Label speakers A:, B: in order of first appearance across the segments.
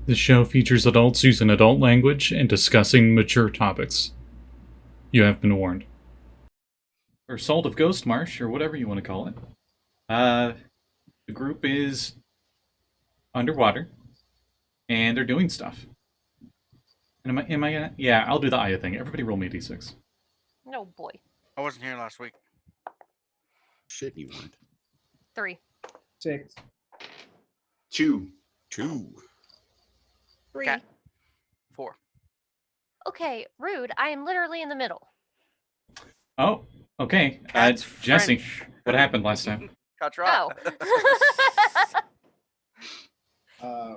A: The show features adults using adult language and discussing mature topics. You have been warned. Or Salt of Ghost Marsh, or whatever you want to call it. The group is underwater, and they're doing stuff. And am I gonna? Yeah, I'll do the Aya thing. Everybody roll me a d6.
B: No, boy.
C: I wasn't here last week.
D: Shit, you weren't.
B: 3.
E: 6.
F: 2.
D: 2.
B: 3.
C: Cat. 4.
B: Okay, rude. I am literally in the middle.
A: Oh, okay.
C: Cat's
A: Jesse,
C: French.
A: what happened last time?
C: Cut you off.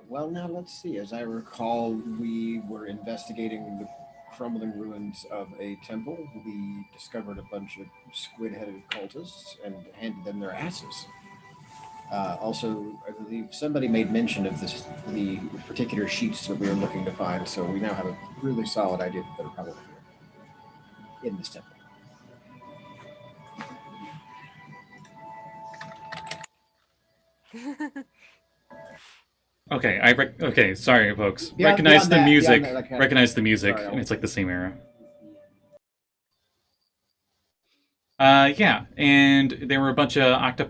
E: Well, now let's see. As I recall, we were investigating the crumbling ruins of a temple. We discovered a bunch of squid-headed cultists and handed them their asses. Also, I believe somebody made mention of the particular sheets that we were looking to find, so we now have a really solid idea that they're probably here in this temple.
A: Okay, okay, sorry, folks.
E: Yeah,
A: recognize the
E: beyond that,
A: music.
E: beyond that, okay.
A: Recognize the music,
E: Sorry,
A: and it's like the same era. Yeah, and there were a bunch of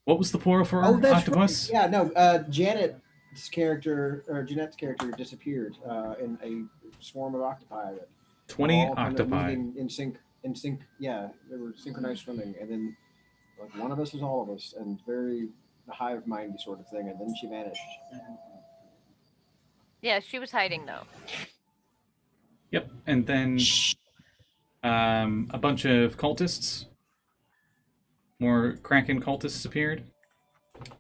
A: What was the plural for octopus?
E: Right. Yeah, no. Jeanette's character disappeared in a swarm of octopi.
A: 20
E: all kind of
A: octopi.
E: moving in sync. Yeah, they were synchronized swimming, and then like one of us is all of us, and very the hive mindy sort of thing, and then she vanished.
B: Yeah, she was hiding though.
A: Yep, and then a bunch of cultists, more Kraken cultists appeared,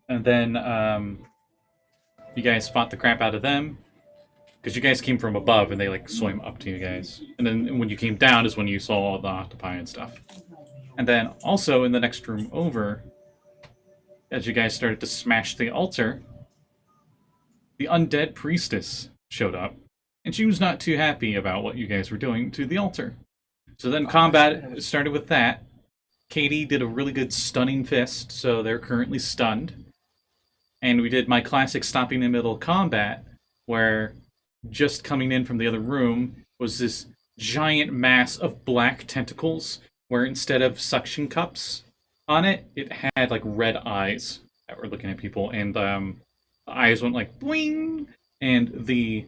A: and then you guys fought the crap out of them because you guys came from above and they like swam up to you guys, and then when you came down is when you saw all the octopi and stuff. And then also in the next room over, as you guys started to smash the altar, the undead priestess showed up, and she was not too happy about what you guys were doing to the altar. So then combat started with that. Kade did a really good stunning fist, so they're currently stunned. And we did my classic stopping in the middle of combat, where just coming in from the other room was this giant mass of black tentacles, where instead of suction cups on it, it had like red eyes that were looking at people, and the eyes went like boing, and the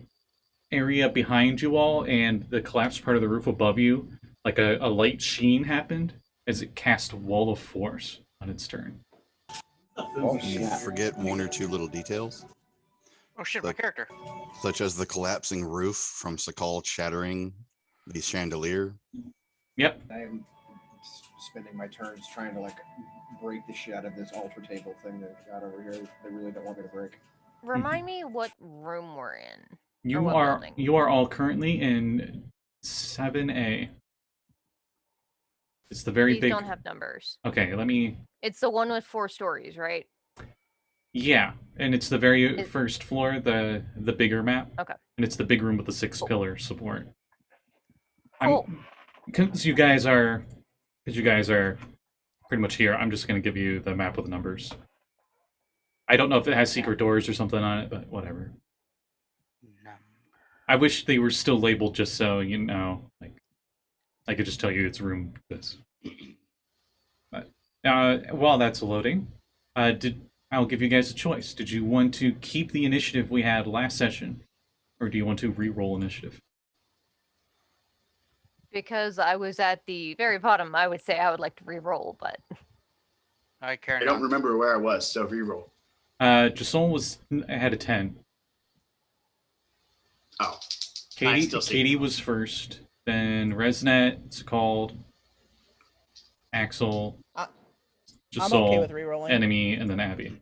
A: area behind you all and the collapsed part of the roof above you, like a light sheen happened as it cast a wall of force on its turn.
D: You forget one or two little details.
C: Oh shit, my character.
D: Such as the collapsing roof from Sekald shattering the chandelier.
A: Yep.
E: I am spending my turns trying to like break the shit out of this altar table thing that got over here. They really don't want me to break.
B: Remind me what room we're in.
A: You are all currently in 7A. It's the very
B: These
A: big.
B: don't have numbers.
A: Okay, let me.
B: It's the one with 4 stories, right?
A: Yeah, and it's the very first floor, the bigger map.
B: Okay.
A: And it's the big room with the 6 pillar support.
B: Cool.
A: Because you guys are pretty much here, I'm just going to give you the map with the numbers. I don't know if it has secret doors or something on it, but whatever. I wish they were still labeled just so, you know, like, I could just tell you it's room this. But while that's loading, I'll give you guys a choice. Did you want to keep the initiative we had last session, or do you want to re-roll initiative?
B: Because I was at the very bottom, I would say I would like to re-roll, but
C: I
F: don't remember where I was, so reroll.
A: Josul had a 10.
F: Oh.
A: Katie was first, then Resnet, Sekald, Axel, Josul,
G: I'm okay with re-rolling.
A: Enemy, and then Abby.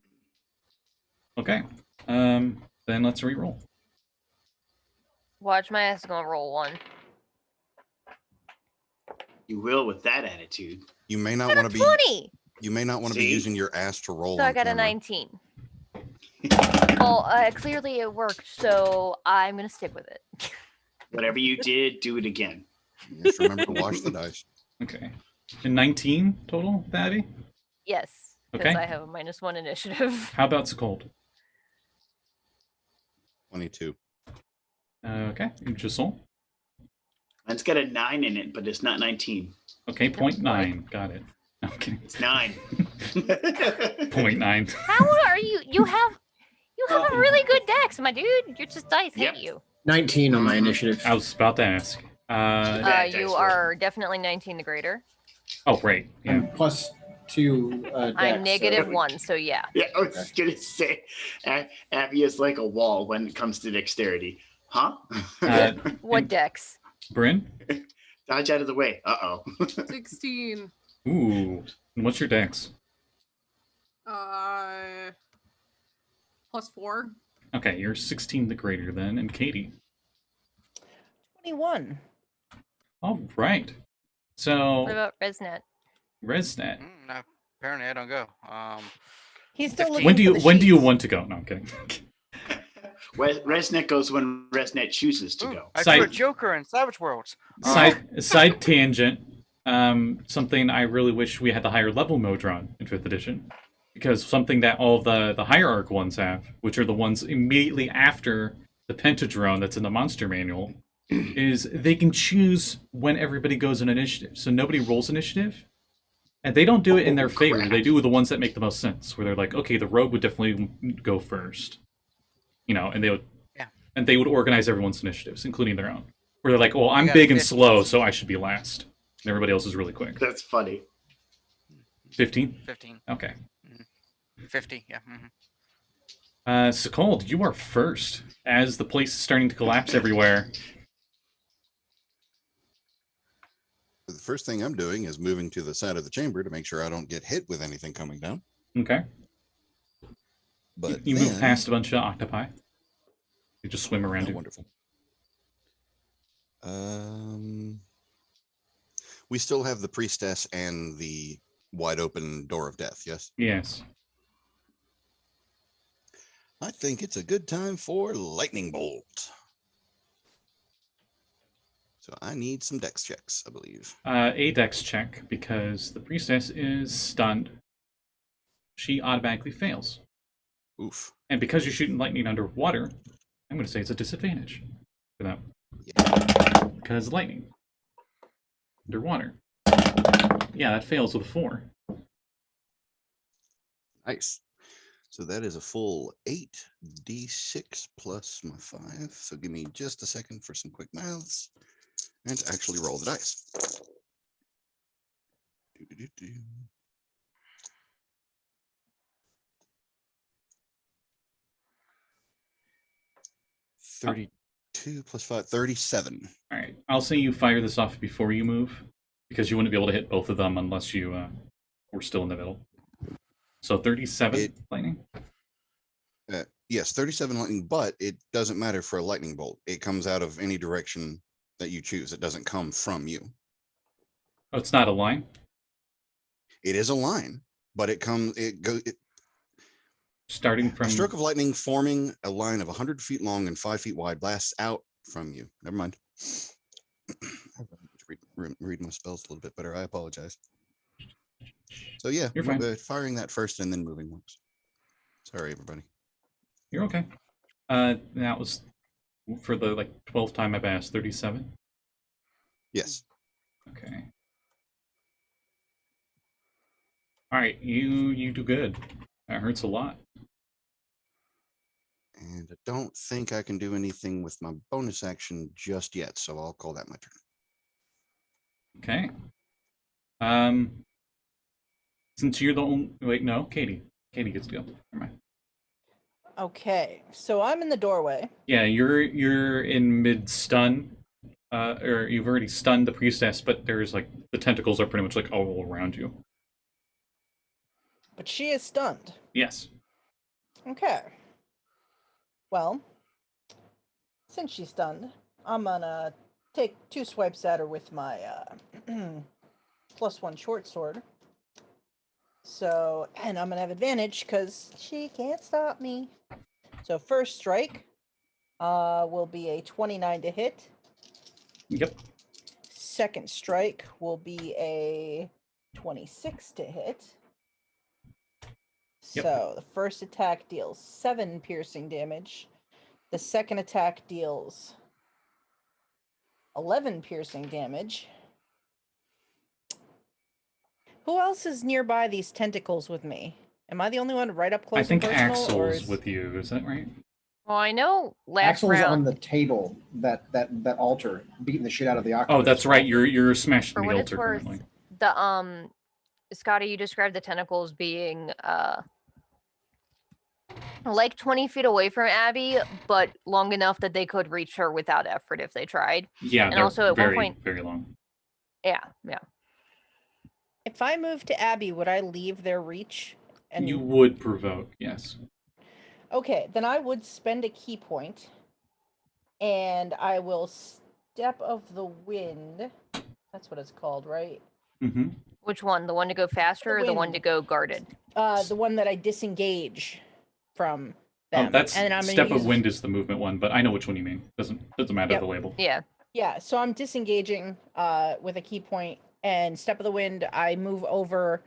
A: Okay. Then let's re-roll.
B: watch my ass gonna roll 1.
F: You will with that attitude.
D: You may not
B: I got
D: want
B: a
D: to be.
B: 20!
D: You may not want to be
F: See?
D: using your ass to roll.
B: So
D: on
B: I got a
D: camera.
B: 19. Well, clearly it worked, so I'm gonna stick with it.
F: Whatever you did, do it again.
D: Just remember to wash the dice.
A: Okay. And 19 total, Abby?
B: Yes, because
A: Okay.
B: I have a -1 initiative.
A: How about Sekald?
D: 22.
A: Okay, Josul.
F: Mine's got a 9 in it, but it's not 19.
A: Okay, 0.9. Got it. Okay.
F: It's 9.
A: 0.9.
B: How are you? You have a really good dex, my dude. You're just dice
F: Yep.
B: hate you.
E: 19 on my initiative.
A: I was about to ask.
F: Bad dice
B: You
F: roll.
B: are definitely 19 the greater.
A: Oh, right. Yeah.
E: I'm +2 dex,
B: I'm negative
E: so-
B: 1, so yeah.
F: Yeah, I was going to say, Abby is like a wall when it comes to dexterity. Huh?
B: What
A: And
B: dex?
A: Bryn?
F: Dodge out of the way. Uh-oh.
G: 16.
A: Ooh. And what's your dex?
G: +4.
A: Okay, you're 16 the greater then. And Katie?
H: 21.
A: All right. So,
B: What about Resnet?
A: Resnet.
C: No, apparently I don't go.
H: He's still
C: 15.
H: looking
A: When do
H: for
A: you
H: the
A: when do you
H: sheets.
A: want to go? No, I'm kidding.
F: Resnet goes when Resnet chooses to
C: Ooh,
F: go.
C: I drew a
A: Side-
C: Joker in Savage Worlds.
A: Side tangent. Something I really wish we had the higher level Modron in 5th edition. Because something that all the hierarch ones have, which are the ones immediately after the Pentadrone that's in the monster manual, is they can choose when everybody goes in initiative. So nobody rolls initiative. And they don't do it in their favor.
F: crap.
A: They do the ones that make the most sense, where they're like, okay, the rogue would definitely go first. You know, and they would
C: Yeah.
A: and they would organize everyone's initiatives, including their own. Where they're like, well, I'm
C: got
A: big and
C: 50.
A: slow, so I should be last. And everybody else is really quick.
F: That's funny.
A: 15?
C: 15.
A: Okay.
C: 50, yeah.
A: Sekald, you are first, as the place is starting to collapse everywhere.
D: The first thing I'm doing is moving to the side of the chamber to make sure I don't get hit with anything coming down.
A: Okay.
D: But
A: You move
D: then-
A: past a bunch of octopi. You just swim around
D: Oh,
A: you.
D: wonderful. We still have the priestess and the wide open door of death, yes?
A: Yes.
D: I think it's a good time for lightning bolt. So I need some dex checks, I believe.
A: A dex check, because the priestess is stunned. She automatically fails.
D: Oof.
A: And because you're shooting lightning underwater, I'm going to say it's a disadvantage for that.
D: Yeah.
A: Because lightning. Underwater. Yeah, that fails with a 4.
D: Nice. So that is a full 8d6 plus my 5. So give me just a second for some quick maths and to actually roll the dice. Doo-doo-doo-doo.
A: Oh.
D: 32 plus 5, 37.
A: Alright, I'll say you fire this off before you move, because you wouldn't be able to hit both of them unless you were still in the middle. So 37 lightning?
D: Yes, 37 lightning, but it doesn't matter for a lightning bolt. It comes out of any direction that you choose. It doesn't come from you.
A: Oh, it's not a line?
D: It is a line, but it goes.
A: Starting from...
D: A stroke of lightning forming a line of 100 feet long and 5 feet wide blasts out from you. Never mind. I need to read my spells a little bit better. I apologize. So yeah,
A: You're fine.
D: Firing that first and then moving works. Sorry, everybody.
A: You're okay. That was for the 12th time I've asked. 37.
D: Yes.
A: Okay. All right, you do good. That hurts a lot.
D: And I don't think I can do anything with my bonus action just yet, so I'll call that my turn.
A: Okay. Since you're the only... Wait, no, Katie. Katie gets to go. Never mind.
H: Okay, so I'm in the doorway.
A: Yeah, you're in mid-stun. Or you've already stunned the priestess, but there's the tentacles are pretty much all around you.
H: But she is stunned.
A: Yes.
H: Okay. Well, since she's stunned, I'm gonna take 2 swipes at her with my +1 short sword. So, and I'm gonna have advantage because she can't stop me. So first strike will be a 29 to hit.
A: Yep.
H: Second strike will be a 26 to hit.
A: Yep.
H: So the first attack deals 7 piercing damage. The second attack deals 11 piercing damage. Who else is nearby these tentacles with me? Am I the only one right up close
A: I think
H: and personal? or
A: Axel's
H: is-
A: with you. Is that right?
B: Well, I know last
E: Axel's
B: round.
E: on the table, that altar, beating the shit out of the octopus.
A: Oh, that's right. You're smashing
B: For
A: the
B: what it's
A: altar
B: worth,
A: currently.
B: the Scotty, you described the tentacles being like 20 feet away from Abby, but long enough that they could reach her without effort if they tried.
A: Yeah,
B: and
A: they're
B: also at one
A: very,
B: point-
A: very long.
B: Yeah.
H: If I move to Abby, would I leave their reach? And
A: You would provoke, yes.
H: Okay, then I would spend a key point, and I will step of the wind. That's what it's called, right?
A: Mm-hmm.
B: Which one? The one to go faster or the one to
H: wind.
B: go guarded?
H: The one that I disengage from them.
A: Oh, that's
H: and I'm gonna
A: step
H: use...
A: of wind is the movement one, but I know which one you mean. Doesn't matter
H: Yep.
A: the label.
B: Yeah.
H: Yeah, so I'm disengaging with a key point, and step of the wind, I move over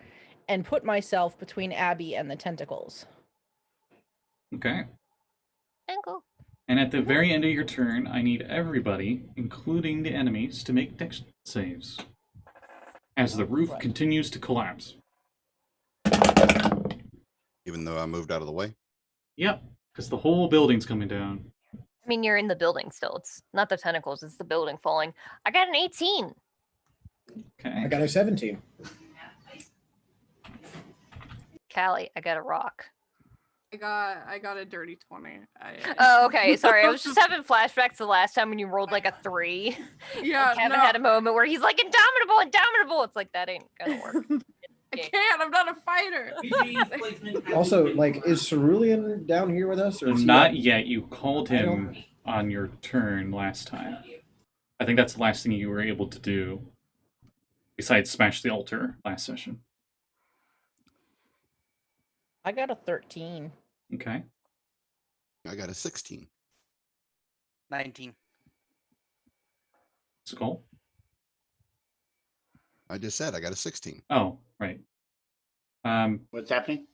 H: and put myself between Abby and the tentacles.
A: Okay.
B: Ankle.
A: And at the very end of your turn, I need everybody, including the enemies, to make dex saves. As the roof
H: Right.
A: continues to collapse.
D: Even though I moved out of the way.
A: Yep, because the whole building's coming down.
B: I mean, you're in the building still. It's not the tentacles, it's the building falling. I got an 18.
E: I
A: Okay.
E: got a 17.
B: Callie, I got a rock.
G: I got a dirty 20.
B: Oh, okay. Sorry. I was just having flashbacks to the last time when you rolled like a 3.
G: Yeah,
B: Kevin
G: no,
B: had a moment where he's like, indomitable, indomitable. It's like, that ain't gonna work.
G: I can't. I'm not a fighter.
E: Also, like, is Cerulean down here with us? Or is he
A: Not
E: up?
A: yet. You called
E: I
A: him on your turn last time. I think that's the last thing you were able to do. Besides smash the altar last session.
H: I got a 13.
A: Okay.
D: I got a 16.
C: 19.
A: Skull?
D: I just said I got a 16.
A: Oh, right.
F: What's happening?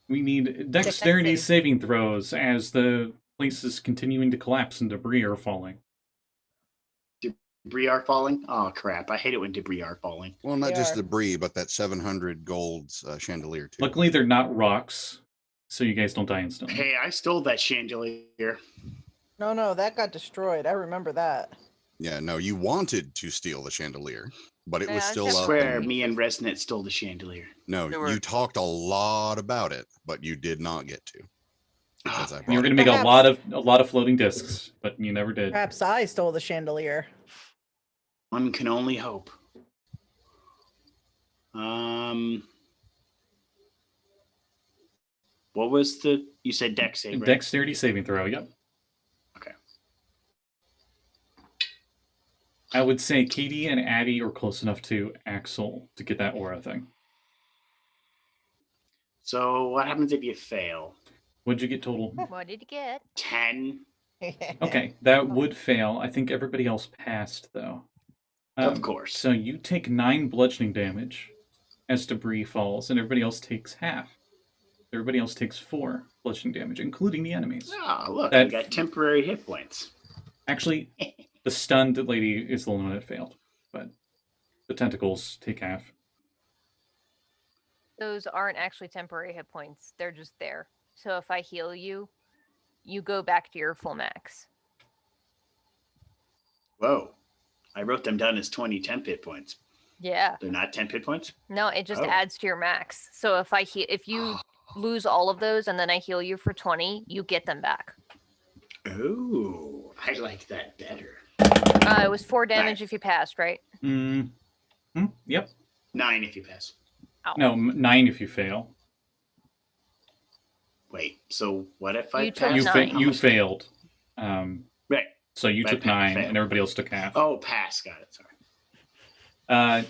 A: We need dexterity saving throws as the place is continuing to collapse and debris are falling.
F: Debris are falling? Oh, crap. I hate it when debris are falling.
D: Well, not
H: They
D: just
H: are.
D: debris, but that 700 gold chandelier too.
A: Luckily, they're not rocks, so you guys don't die instantly.
F: Hey, I stole that chandelier.
H: No, that got destroyed. I remember that.
D: Yeah, no, you wanted to steal the chandelier, but it was
B: Yeah,
D: still
B: that's
D: up.
F: Swear,
D: and-
F: me and Resnet stole the chandelier.
D: No,
C: They were-
D: you talked a lot about it, but you did not get to. Because I
A: You were
D: brought
A: going to
D: it.
A: make
H: Perhaps-
A: a lot of floating discs, but you never did.
H: Perhaps I stole the chandelier.
F: One can only hope. What was you said dex save, right?
A: Dexterity saving throw, yep.
F: Okay.
A: I would say Kade and Abby are close enough to Axel to get that aura thing.
F: So what happens if you fail?
A: What'd you get total?
B: What did you get?
F: 10.
A: Okay, that would fail. I think everybody else passed, though.
F: Of course.
A: So you take 9 bludgeoning damage as debris falls, and everybody else takes half. Everybody else takes 4 bludgeoning damage, including the enemies.
F: Oh, look,
A: That-
F: I got temporary hit points.
A: Actually, the stunned lady is the one that failed, but the tentacles take half.
B: Those aren't actually temporary hit points. They're just there. So if I heal you, you go back to your full max.
F: Whoa. I wrote them down as 20 temp hit points.
B: Yeah.
F: They're not temp hit points?
B: No, it just
F: Oh.
B: adds to your max. So if you lose all of those and then I heal you for 20, you get them back.
F: Oh, I like that better.
B: It was 4 damage if you passed, right?
A: Yep.
F: 9 if you pass.
B: Ow.
A: No, 9 if you fail.
F: Wait, so what if I
B: You took
F: pass?
A: You,
B: nine.
F: How
A: you
F: much-
A: failed.
F: Right.
A: So you
F: But
A: took 9,
F: failed.
A: and everybody else took half.
F: Oh, pass. Got it. Sorry.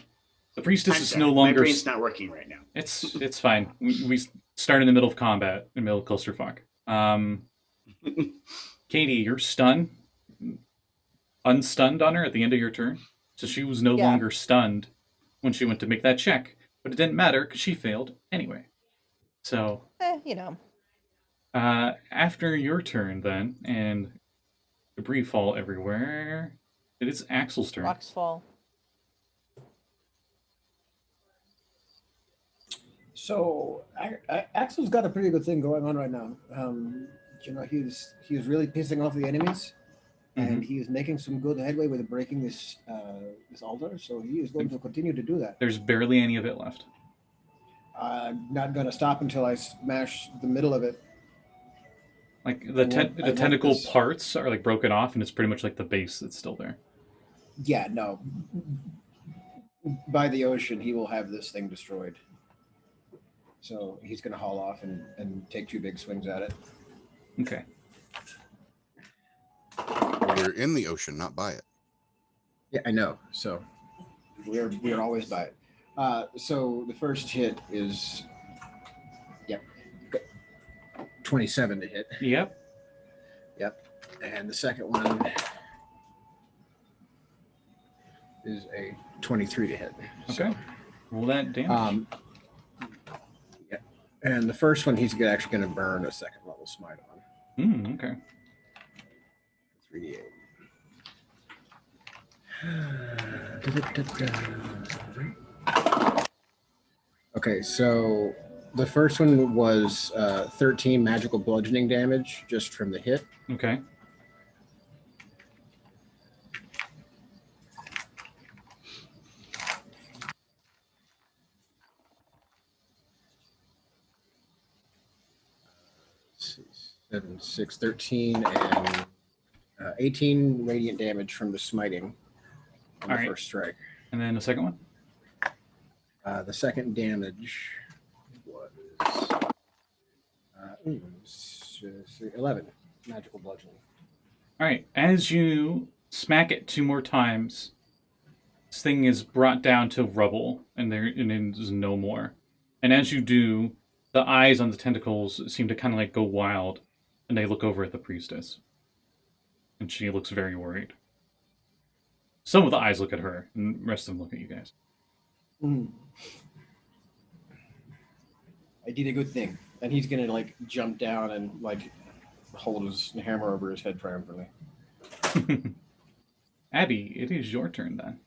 A: The priestess
F: I'm
A: is
F: sorry.
A: no
F: My
A: longer.
F: brain's not working right now.
A: It's fine. We start in the middle of combat, in the middle of clusterfuck. Katie, you're stunned. Unstunned on her at the end of your turn. So she was no
H: Yeah.
A: longer stunned when she went to make that check. But it didn't matter because she failed anyway. So,
H: You know.
A: After your turn, then, and debris fall everywhere, it is Axel's turn.
H: Rocks fall.
E: So Axel's got a pretty good thing going on right now. He's really pissing off the enemies, and he is making some good headway with breaking this altar. So he is going to continue to do that.
A: There's barely any of it left.
E: I'm not going to stop until I smash the middle of it.
A: Like the
E: I want
A: tentacle
E: this-
A: parts are like broken off, and it's pretty much like the base that's still there.
E: Yeah, no. By the ocean, he will have this thing destroyed. So he's going to haul off and take 2 big swings at it.
A: Okay.
D: We're in the ocean, not by it.
E: Yeah, I know. So we're always by it. So the first hit is 27 to hit.
A: Yep.
E: And the second one is a 23 to hit.
A: Okay. Roll that damage.
E: Yeah. And the first one he's actually going to burn a second level smite on.
A: Okay.
E: 3d8. Okay, so the first one was 13 magical bludgeoning damage just from the hit.
A: Okay.
E: Let's see, 7, 6, 13, and 18 radiant damage from the smiting on
A: All
E: the
A: right.
E: first strike.
A: And then the second one?
E: The second damage was 11 magical bludgeoning.
A: All right. As you smack it 2 more times, this thing is brought down to rubble, and there's no more. And as you do, the eyes on the tentacles seem to kind of like go wild, and they look over at the priestess. And she looks very worried. Some of the eyes look at her, and the rest of them look at you guys.
E: I did a good thing. And he's going to like jump down and like hold his hammer over his head triumphantly.
A: Abby, it is your turn then.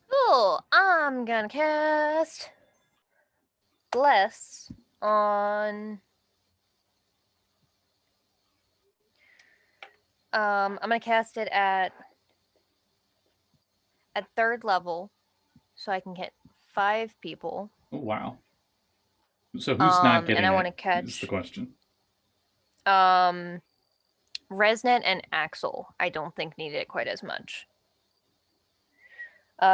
B: Cool. I'm gonna cast Bless on. I'm gonna cast it at 3rd level, so I can hit 5 people.
A: Oh, wow. So who's not getting
B: and I
A: it
B: want to
A: is
B: catch
A: the question.
B: Resnet and Axel. I don't think need it quite as much.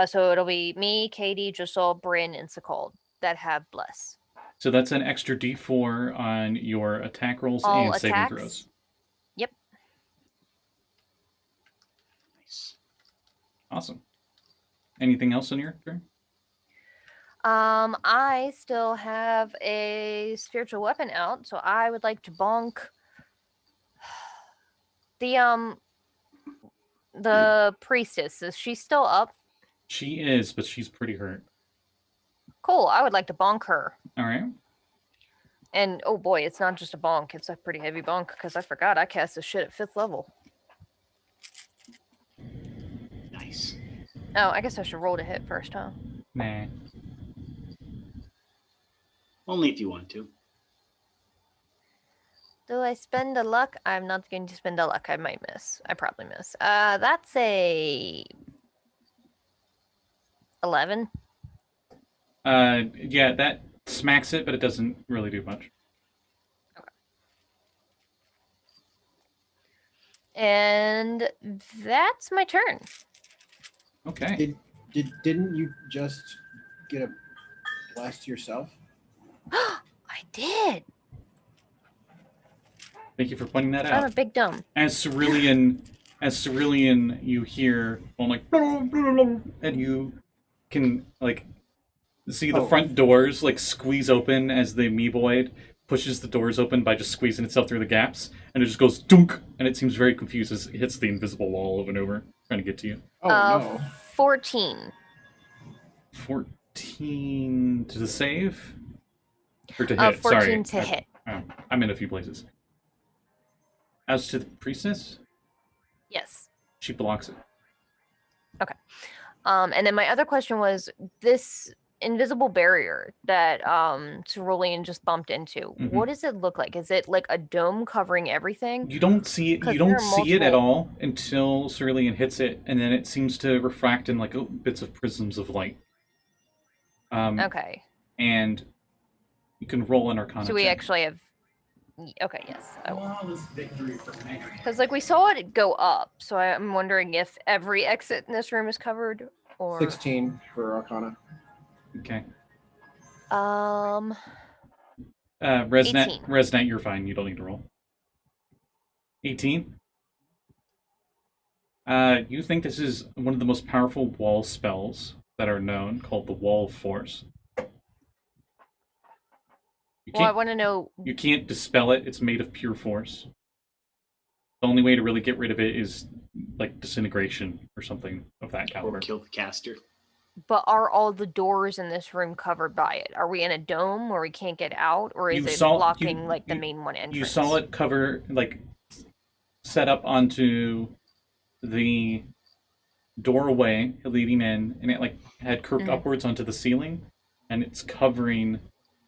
B: So it'll be me, Kade, Josul, Bryn, and Sekald that have Bless.
A: So that's an extra D4 on your attack rolls
B: All
A: and saving
B: attacks?
A: throws.
B: Yep.
F: Nice.
A: Awesome. Anything else on your turn?
B: I still have a spiritual weapon out, so I would like to bonk the priestess. Is she still up?
A: She is, but she's pretty hurt.
B: Cool. I would like to bonk her.
A: All right.
B: And oh boy, it's not just a bonk; it's a pretty heavy bonk because I forgot I cast this shit at 5th level.
F: Nice.
B: Oh, I guess I should roll to hit first, huh?
A: Nah.
F: Only if you want to.
B: Do I spend a luck? I'm not going to spend a luck. I might miss. I probably miss. That's a 11.
A: Yeah, that smacks it, but it doesn't really do much.
B: And that's my turn.
A: Okay.
E: Didn't you just get a blast yourself?
B: I did.
A: Thank you for pointing that
B: I'm a
A: out.
B: big dumb.
A: As Cerulean, you hear one like, and you can like see the
E: Oh.
A: front doors like squeeze open as the amoeboid pushes the doors open by just squeezing itself through the gaps, and it just goes dunk, and it seems very confused as it hits the invisible wall over and over, trying to get to you.
E: Oh no.
B: 14.
A: 14 to the save? Or to hit,
B: 14
A: sorry.
B: to hit.
A: I'm in a few places. As to the priestess,
B: Yes.
A: she blocks it.
B: And then my other question was this invisible barrier that Cerulean just bumped into.
A: Mhm.
B: What does it look like? Is it like a dome covering everything?
A: You don't see it.
B: 'Cause
A: You
B: there
A: don't
B: are
A: see it at
B: multiple-
A: all until Cerulean hits it, and then it seems to refract in like bits of prisms of light.
B: Okay.
A: And you can roll an Arcana.
B: So we
A: check.
B: actually have. Okay. Yes. Because like we saw it go up, so I'm wondering if every exit in this room is covered or.
E: 16 for Arcana.
A: Okay.
B: Um.
A: Resnet,
B: 18.
A: Resnet, you're fine. You don't need to roll. 18. You think this is one of the most powerful wall spells that are known, called the Wall of Force.
B: Well, I want to know.
A: You can't dispel it. It's made of pure force. The only way to really get rid of it is like disintegration or something of that
F: Or
A: caliber.
F: kill the caster.
B: But are all the doors in this room covered by it? Are we in a dome where we can't get out, or is
A: You
B: it
A: saw-
B: blocking
A: you-
B: like the
A: you-
B: main one entrance?
A: You saw it cover, like, set up onto the doorway leading in, and it like had curved upwards onto the ceiling, and it's covering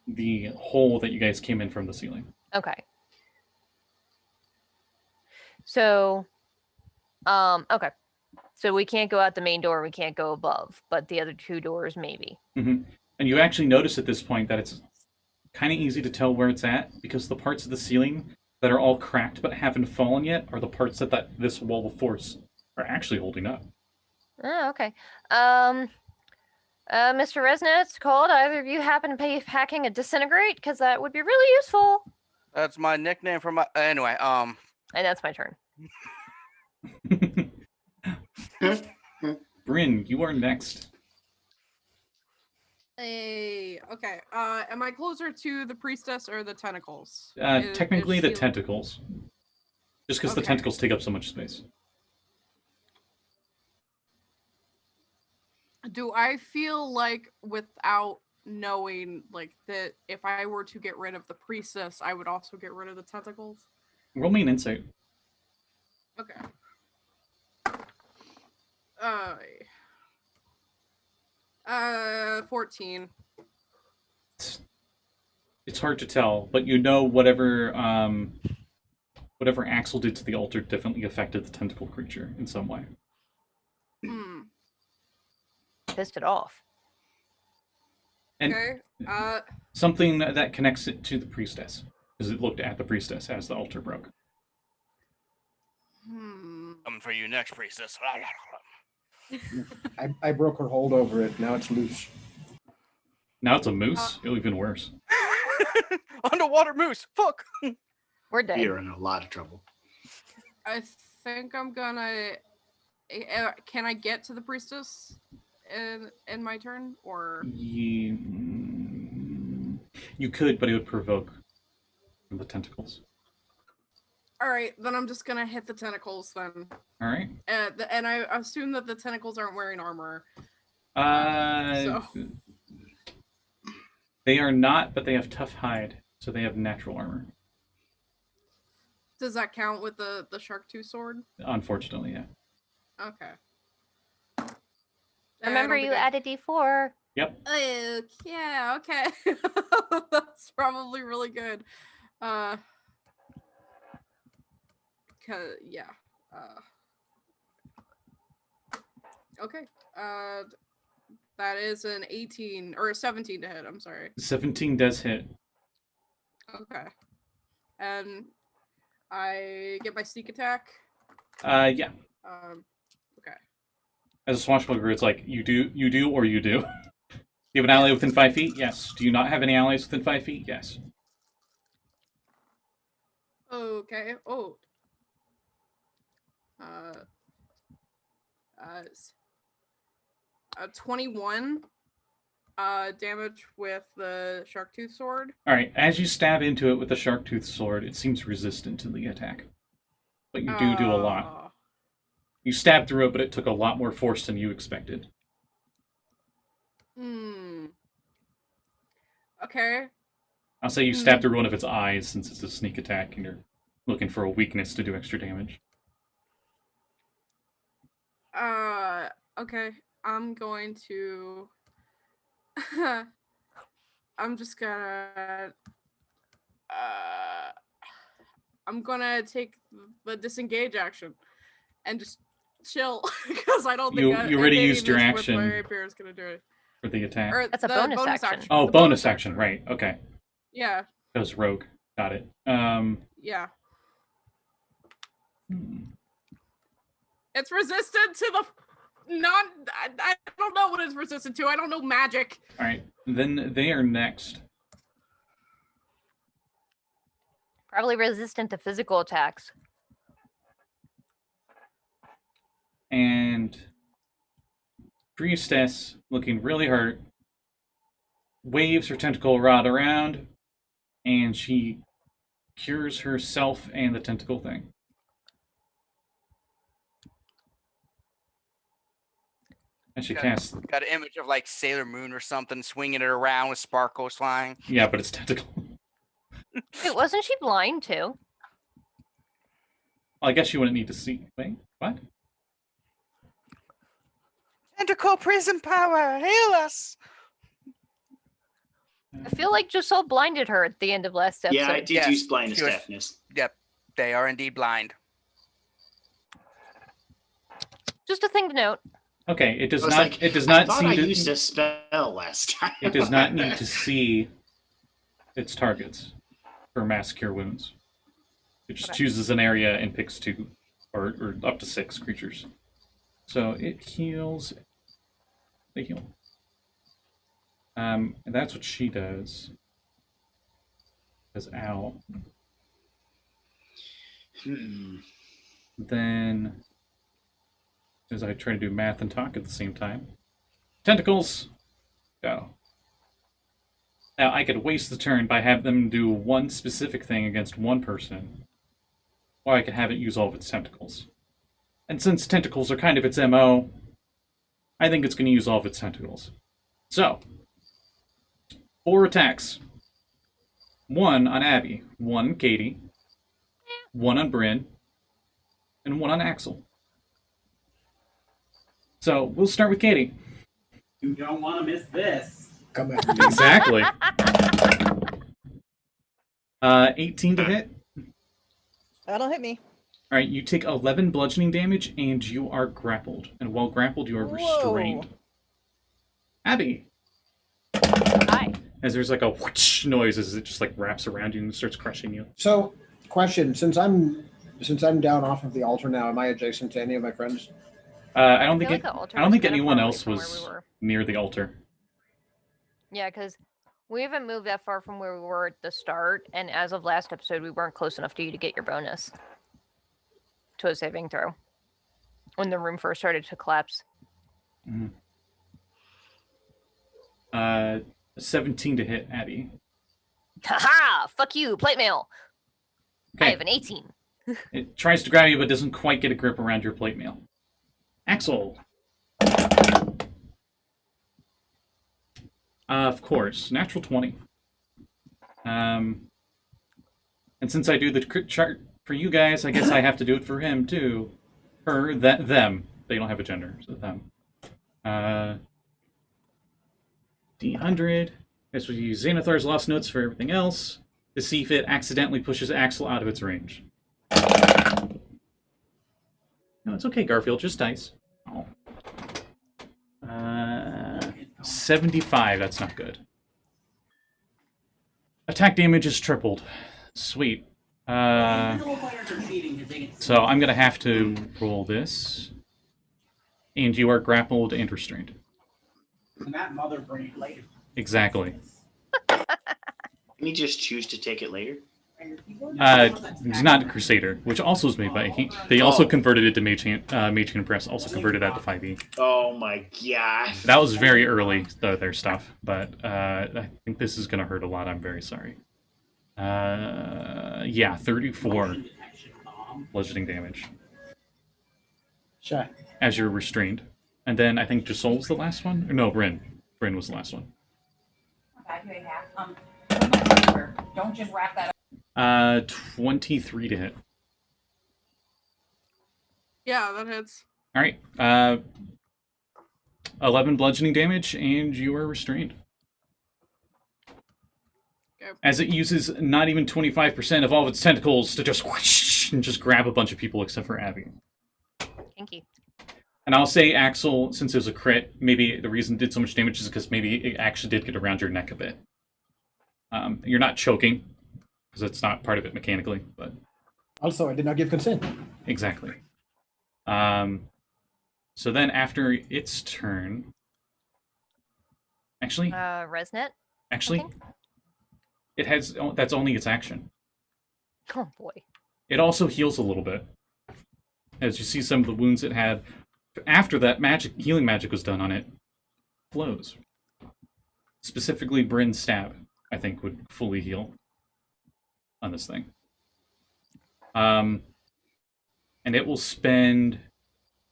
A: the hole that you guys came in from the ceiling.
B: Okay. So, okay. So we can't go out the main door. We can't go above, but the other two doors maybe.
A: And you actually notice at this point that it's kind of easy to tell where it's at, because the parts of the ceiling that are all cracked but haven't fallen yet are the parts that this wall of force are actually holding up.
B: Oh, okay. Mr. Resnet's called. Either of you happen to be packing a disintegrate? Because that would be really useful.
C: That's my nickname for my. Anyway,
B: And that's my turn.
A: Bryn, you are next.
G: Hey, okay. Am I closer to the priestess or the tentacles? Is
A: Technically, the
G: she-
A: tentacles. Just because the
G: Okay.
A: tentacles take up so much space.
G: Do I feel like, without knowing, like, that if I were to get rid of the priestess, I would also get rid of the tentacles?
A: Roll me an insight.
G: Okay. 14.
A: It's hard to tell, but you know whatever Axel did to the altar definitely affected the tentacle creature in some way.
G: Hmm.
B: Pissed it off.
A: And
G: Okay.
A: something that connects it to the priestess, because it looked at the priestess as the altar broke.
C: Coming for you next, priestess.
E: I broke her hold over it. Now it's loose.
A: Now it's a moose. Even worse.
C: Underwater moose. Fuck.
B: We're dead.
F: You're in a lot of trouble.
G: I think I'm gonna. Can I get to the priestess in my turn, or?
A: You could, but it would provoke from the tentacles.
G: All right, then I'm just gonna hit the tentacles then.
A: All right.
G: And I assume that the tentacles aren't wearing armor.
A: So they are not, but they have tough hide, so they have natural armor.
G: Does that count with the shark tooth sword?
A: Unfortunately, yeah.
G: Okay.
B: Remember, you added D4.
A: Yep.
G: Oh, yeah, okay. That's probably really good. Yeah. Okay. That is an 18 or a 17 to hit. I'm sorry.
A: 17 does hit.
G: Okay. And I get my sneak attack.
A: Yeah.
G: Okay.
A: As a swashbuckler, it's like you do, or you do. You have an ally within 5 feet? Yes. Do you not have any allies within 5 feet? Yes.
G: Okay. Oh. 21 damage with the shark tooth sword.
A: All right. As you stab into it with the shark tooth sword, it seems resistant to the attack, but you do a lot. You stabbed through it, but it took a lot more force than you expected.
G: Okay.
A: I'll say you stab through one of its eyes since it's a sneak attack and you're looking for a weakness to do extra damage.
G: Okay. I'm going to. I'm just gonna. I'm gonna take the disengage action and just chill because I don't think
A: You already used your
G: evading this
A: action.
G: with my rapier is gonna do it.
A: For the attack.
G: Or
B: That's a
G: the
B: bonus action.
A: Oh,
G: The
A: bonus action, right. Okay.
G: Yeah.
A: That was rogue. Got it.
G: Yeah. It's resistant to the I don't know what it's resistant to. I don't know magic.
A: Alright. Then they are next.
B: Probably resistant to physical attacks.
A: And Priestess, looking really hurt, waves her tentacle rod around, and she cures herself and the tentacle thing. And she casts...
C: Got an image of like Sailor Moon or something, swinging it around with sparkles flying.
A: Yeah, but it's tentacle.
B: Wait, wasn't she blind too?
A: Well, I guess you wouldn't need to see. Wait, what?
C: Tentacle prison power, heal us!
B: I feel like Josul blinded her at the end of last episode.
F: Yeah, I did
C: Yes,
F: use blindness
C: she was-
F: deafness.
C: Yep, they are indeed blind.
B: Just a thing to note.
A: Okay, it does
F: I was
A: not.
F: like,
A: it does
F: I
A: not
F: thought
A: see.
F: I used a spell last time.
A: It does not need to see its targets for mass cure wounds. It just
B: Okay.
A: chooses an area and picks 2 or up to 6 creatures. So it heals. They heal. And that's what she does. As ow. Then, as I try to do math and talk at the same time, tentacles, go. Now I could waste the turn by having them do one specific thing against one person, or I could have it use all of its tentacles. And since tentacles are kind of its MO, I think it's going to use all of its tentacles. So, 4 attacks. 1 on Abby, 1 on Kade, 1 on Bryn, and 1 on Axel. So, we'll start with Kade.
I: You don't want to miss this.
E: Come at me.
A: Exactly. 18 to hit.
H: That'll hit me.
A: Alright, you take 11 bludgeoning damage, and you are grappled. And while grappled, you are restrained.
H: Whoa.
A: Abby,
B: Hi.
A: as there's like a whoosh noise as it just like wraps around you and starts crushing you.
E: So, question: since I'm down off of the altar now, am I adjacent to any of my friends?
A: I don't think
B: feel
A: it,
B: like the altar
A: I don't
B: was
A: think
B: kinda
A: anyone
B: far away
A: else
B: from where
A: was
B: we were.
A: near the altar.
B: Yeah, because we haven't moved that far from where we were at the start, and as of last episode, we weren't close enough to you to get your bonus to a saving throw when the room first started to collapse.
A: 17 to hit Abby.
B: Haha! Fuck you, plate mail. I
A: Okay.
B: have an 18.
A: It tries to grab you, but doesn't quite get a grip around your plate mail. Axel. Of course, natural 20. And since I do the crit chart for you guys, I guess I have to do it for him too. Her, that, them. They don't have a gender, so them. D100. This will use Xanathar's Lost Notes for everything else to see if it accidentally pushes Axel out of its range. No, it's okay, Garfield. Just dice. Oh. 75. That's not good. Attack damage is tripled. Sweet. So I'm gonna have to roll this. And you are grappled and restrained.
I: That mother brain later.
A: Exactly.
F: Can you just choose to take it later?
A: He's not a Crusader, which also is made by... They also converted it to Mage Hand Press, also converted that to 5e.
F: Oh my god.
A: That was very early, their stuff, but I think this is going to hurt a lot. I'm very sorry. Yeah, 34 bludgeoning damage
E: Sure.
A: as you're restrained. And then I think Josul's the last one? Or no, Bryn. Bryn was the last one.
I: water. Don't just wrap that up.
A: 23 to hit.
G: Yeah, that hits.
A: All right. 11 bludgeoning damage, and you are restrained.
G: Okay.
A: As it uses not even 25% of all of its tentacles to just whoosh and just grab a bunch of people except for Abby.
B: Kinky.
A: And I'll say, Axel, since it was a crit, maybe the reason it did so much damage is because maybe it actually did get around your neck a bit. You're not choking, because it's not part of it mechanically, but...
E: Also, I did not give consent.
A: Exactly. So then after its turn... Actually,
B: Resnet?
A: actually,
B: think?
A: it has... That's only its action.
B: Oh boy.
A: It also heals a little bit. As you see some of the wounds it had. After that healing magic was done on it, flows. Specifically, Bryn's stab, I think, would fully heal on this thing. And it will spend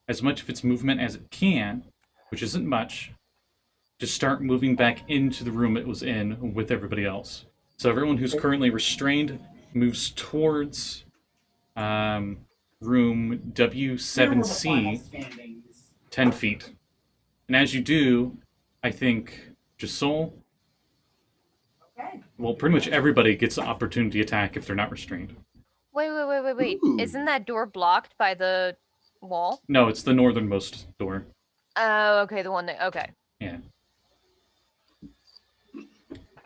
A: as much of its movement as it can, which isn't much, to start moving back into the room it was in with everybody else. So everyone who's currently restrained moves towards room W7C, 10 feet. And as you do, I think Josul, well, pretty much everybody gets an opportunity attack if they're not restrained.
B: Wait.
F: Ooh.
B: Isn't that door blocked by the wall?
A: No, it's the northernmost door.
B: Oh, okay, the one that... Okay.
A: Yeah.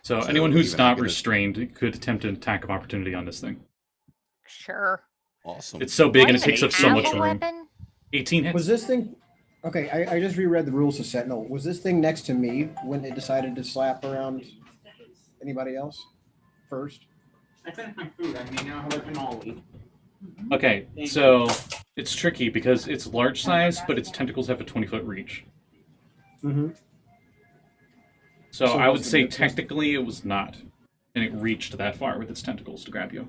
A: So
D: So
A: anyone who's
D: even
A: not
D: negative-
A: restrained could attempt an attack of opportunity on this thing.
B: Sure.
D: Awesome.
A: It's so big
B: Why
A: and it
B: even
A: takes up so
B: have
A: much
B: a
A: room.
B: weapon?
A: 18 hits.
E: Was this thing? Okay, I just reread the rules of Sentinel. Was this thing next to me when it decided to slap around anybody else first?
I: I finished my food. I mean, now have a cannoli.
A: Okay, so it's tricky because it's large size, but its tentacles have a 20-foot reach.
E: Mm-hmm.
A: So
E: So
A: I would
E: what's the
A: say
E: difference?
A: technically it was not. And it reached that far with its tentacles to grab you.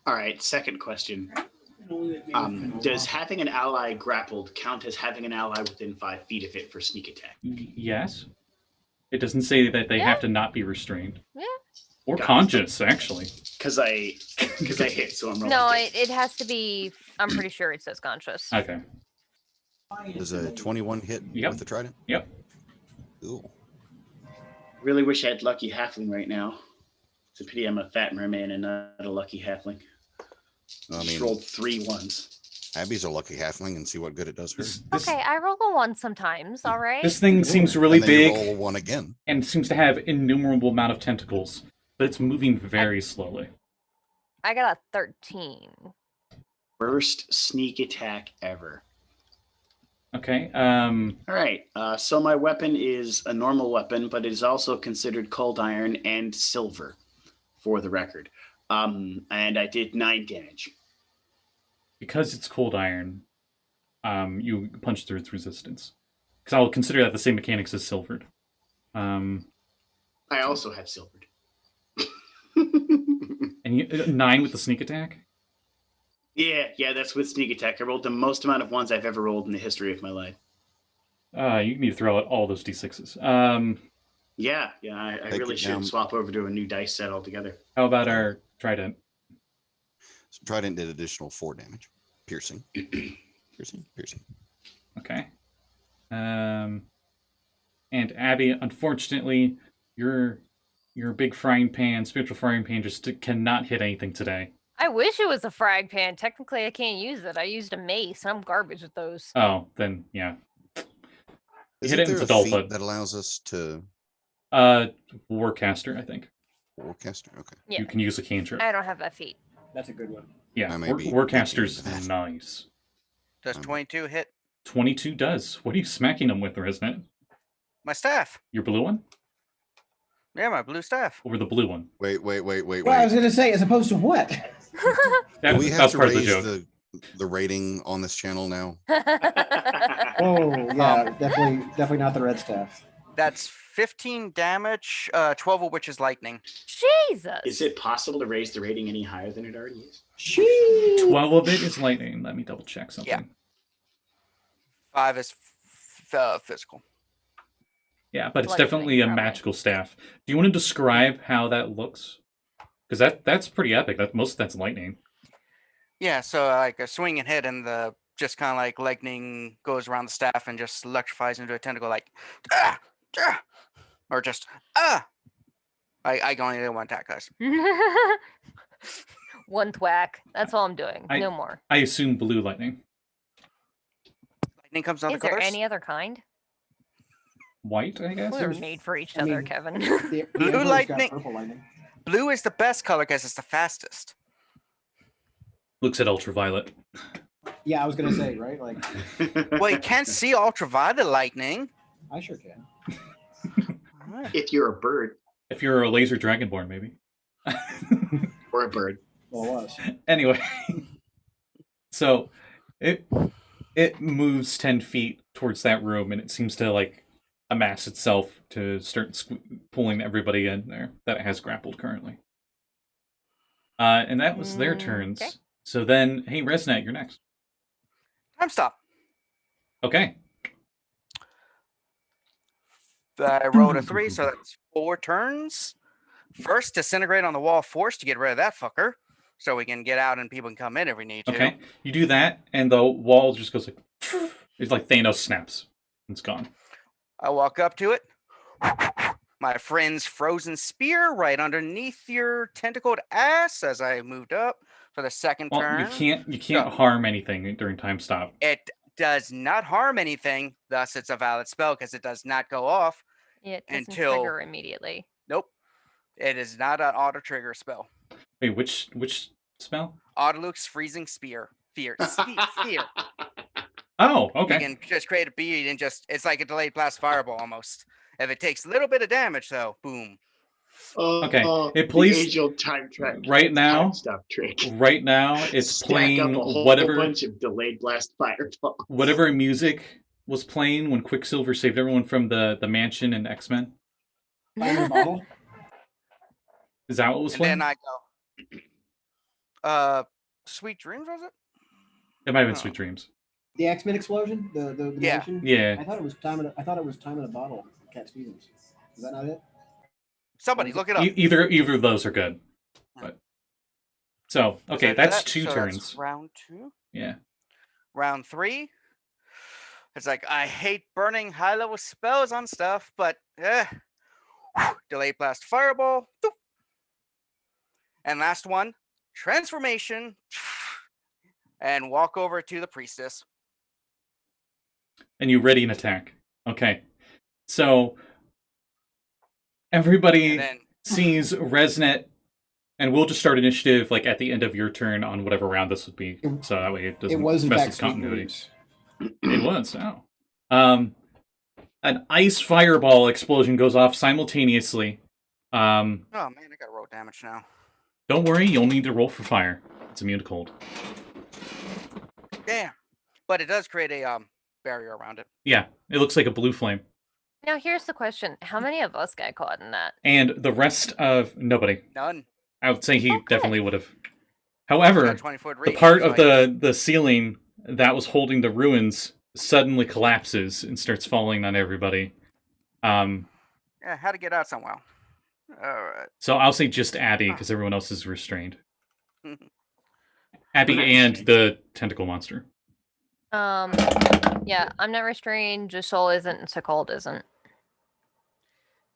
F: All right, second question. Does having an ally grappled count as having an ally within 5 feet of it for sneak attack?
A: Yes. It doesn't say that they have to not be restrained.
B: Yeah.
A: Or
F: Got it.
A: conscious, actually.
F: Because I hit, so I'm rolling.
B: No,
F: again.
B: it has to be... I'm pretty sure it says conscious.
A: Okay.
D: Does a 21 hit
A: Yep.
D: with the trident?
A: Yep.
D: Ooh.
F: Really wish I had lucky halfling right now. It's a pity I'm a fat merman and not a lucky halfling.
D: I
F: Just
D: mean,
F: rolled 3 ones.
D: Abby's a lucky halfling, and see what good it does her.
A: This,
B: Okay, I roll a 1 sometimes, alright?
A: this thing seems really
D: and then you
A: big
D: roll one again.
A: and seems to have innumerable amount of tentacles, but it's moving very slowly.
B: I got a 13.
F: First sneak attack ever.
A: Okay.
F: All right. So my weapon is a normal weapon, but it is also considered cold iron and silver, for the record. And I did 9 damage.
A: Because it's cold iron, you punch through its resistance. Because I'll consider that the same mechanics as silvered.
F: I also have silvered.
A: And 9 with the sneak attack?
F: Yeah, that's with sneak attack. I rolled the most amount of ones I've ever rolled in the history of my life.
A: You need to throw out all those d6s.
F: Yeah, I
D: Take
F: really
D: it
F: should
D: down.
F: swap over to a new dice set altogether.
A: How about our trident?
D: So trident did additional 4 damage. Piercing. Piercing.
A: Okay. And Abby, unfortunately, your big frying pan, spiritual frying pan, just cannot hit anything today.
B: I wish it was a frag pan. Technically, I can't use it. I used a mace. I'm garbage with those.
A: Oh, then yeah.
D: Isn't
A: hit it in
D: there
A: its
D: a
A: adult
D: feat
A: foot.
D: that allows us to
A: Warcaster, I think.
D: forecaster? Okay.
B: Yeah.
A: You can use a cantrip.
B: I don't have that feat.
E: That's a good one.
A: Yeah,
D: I may be
A: Warcaster's
D: thinking of that.
A: nice.
C: Does 22 hit
A: 22 does. What are you smacking them with, Resnet?
C: my staff?
A: Your blue one?
C: Yeah, my blue staff.
A: Or the blue one?
D: Wait.
E: Well, I was going to say, as opposed to what?
A: That,
D: Do we have
A: that's
D: to
A: part of the
D: raise
A: joke.
D: the rating on this channel now?
E: Oh, yeah, definitely not the red staff.
C: That's 15 damage, 12 of which is lightning.
B: Jesus.
F: Is it possible to raise the rating any higher than it already is?
E: Sheesh.
A: 12 of it is lightning. Let me double check something.
C: 5 is physical.
A: Yeah, but it's
B: Lightning
A: definitely a
B: probably.
A: magical staff. Do you want to describe how that looks? Because that's pretty epic. That's lightning.
C: Yeah, so like a swinging hit and the just kind of like lightning goes around the staff and just electrifies into a tentacle like, ah, ah, or just ah. I can only do one attack, guys.
B: One thwack. That's all I'm doing.
A: I-
B: No more.
A: I assume blue lightning.
C: Lightning comes in
B: Is
C: other
B: there
C: colors.
B: any other kind?
A: White, I guess.
B: We were made for each
E: I
B: other,
E: mean,
B: Kevin.
E: The
C: Blue
E: Emperor's got
C: lightning.
E: purple lightning.
C: Blue is the best color because it's the fastest.
A: Looks at ultraviolet.
E: Yeah, I was gonna say, right? Like,
C: Well, you can't see ultraviolet lightning.
E: I sure can.
F: If you're a bird
A: If you're a laser dragonborn, maybe.
F: or a bird.
E: Well, it was.
A: Anyway, so it moves 10 feet towards that room, and it seems to like amass itself to start pulling everybody in there that it has grappled currently. And that was their turns.
B: Okay.
A: So then, hey, Resnet, you're next.
C: Time stop.
A: Okay.
C: I rolled a 3, so that's 4 turns. First, disintegrate on the wall of force to get rid of that fucker, so we can get out and people can come in if we need to.
A: Okay. You do that, and the wall just goes like it's like Thanos snaps. It's gone.
C: I walk up to it. My friend's frozen spear right underneath your tentacled ass as I moved up for the second
A: Well,
C: turn.
A: you can't
C: Go.
A: harm anything during time stop.
C: It does not harm anything, thus it's a valid spell because it does not go off.
B: It doesn't
C: Until-
B: trigger immediately.
C: Nope. It is not an auto trigger spell.
A: Wait, which spell?
C: Autoluke's freezing spear. Fear. Fear.
A: Oh,
C: You
A: okay.
C: can just create a bead and just, it's like a delayed blast fireball almost. If it takes a little bit of damage though, boom.
A: Okay, it
F: the
A: plays-
F: age-old time track.
A: Right now-
F: time stop trick.
A: Right now, it's
F: Stack
A: playing
F: up a whole
A: whatever
F: bunch of delayed blast fireball.
A: whatever music was playing when Quicksilver saved everyone from the mansion in X-Men.
E: Fire bottle.
A: Is that what was
C: And
A: playing?
C: then I go, Sweet Dreams was it?
A: It might have been
C: Oh.
A: Sweet Dreams.
E: The X-Men explosion. The
C: Yeah.
E: mansion?
A: Yeah.
E: I thought it was time in a bottle. Cat Stevens. Is that not it?
C: Somebody look it up.
A: Either of those are good. But so okay,
C: So
A: that's
C: that-
A: 2
C: so
A: turns.
C: That's round 2.
A: Yeah.
C: Round 3. It's like I hate burning high level spells on stuff, but delayed blast fireball. Doop. And last one, transformation, and walk over to the priestess.
A: And you ready an attack. Okay. So everybody
C: And then
A: sees Resnet, and we'll just start initiative like at the end of your turn on whatever round this would be. So that way it doesn't
E: It was in
A: mess
E: fact
A: with
E: Sweet
A: continuity.
E: Dreams.
A: It was. Oh. An ice fireball explosion goes off simultaneously.
C: oh man, I gotta roll damage now.
A: Don't worry, you'll need to roll for fire. It's immune to cold.
C: Damn. But it does create a barrier around it.
A: Yeah, it looks like a blue flame.
B: Now here's the question: how many of us got caught in that?
A: And the rest of nobody.
C: None.
A: I would say he
B: Oh, good.
A: definitely would have.
C: It's
A: However,
C: got 20-foot
A: the
C: reach,
A: part
C: so
A: of the ceiling that was holding the ruins suddenly collapses and starts falling on everybody.
C: yeah, how to get out somehow. All right.
A: So I'll say just Abby because everyone else is restrained. Abby and the tentacle monster.
B: Yeah, I'm not restrained. Josul isn't, and Sekald isn't.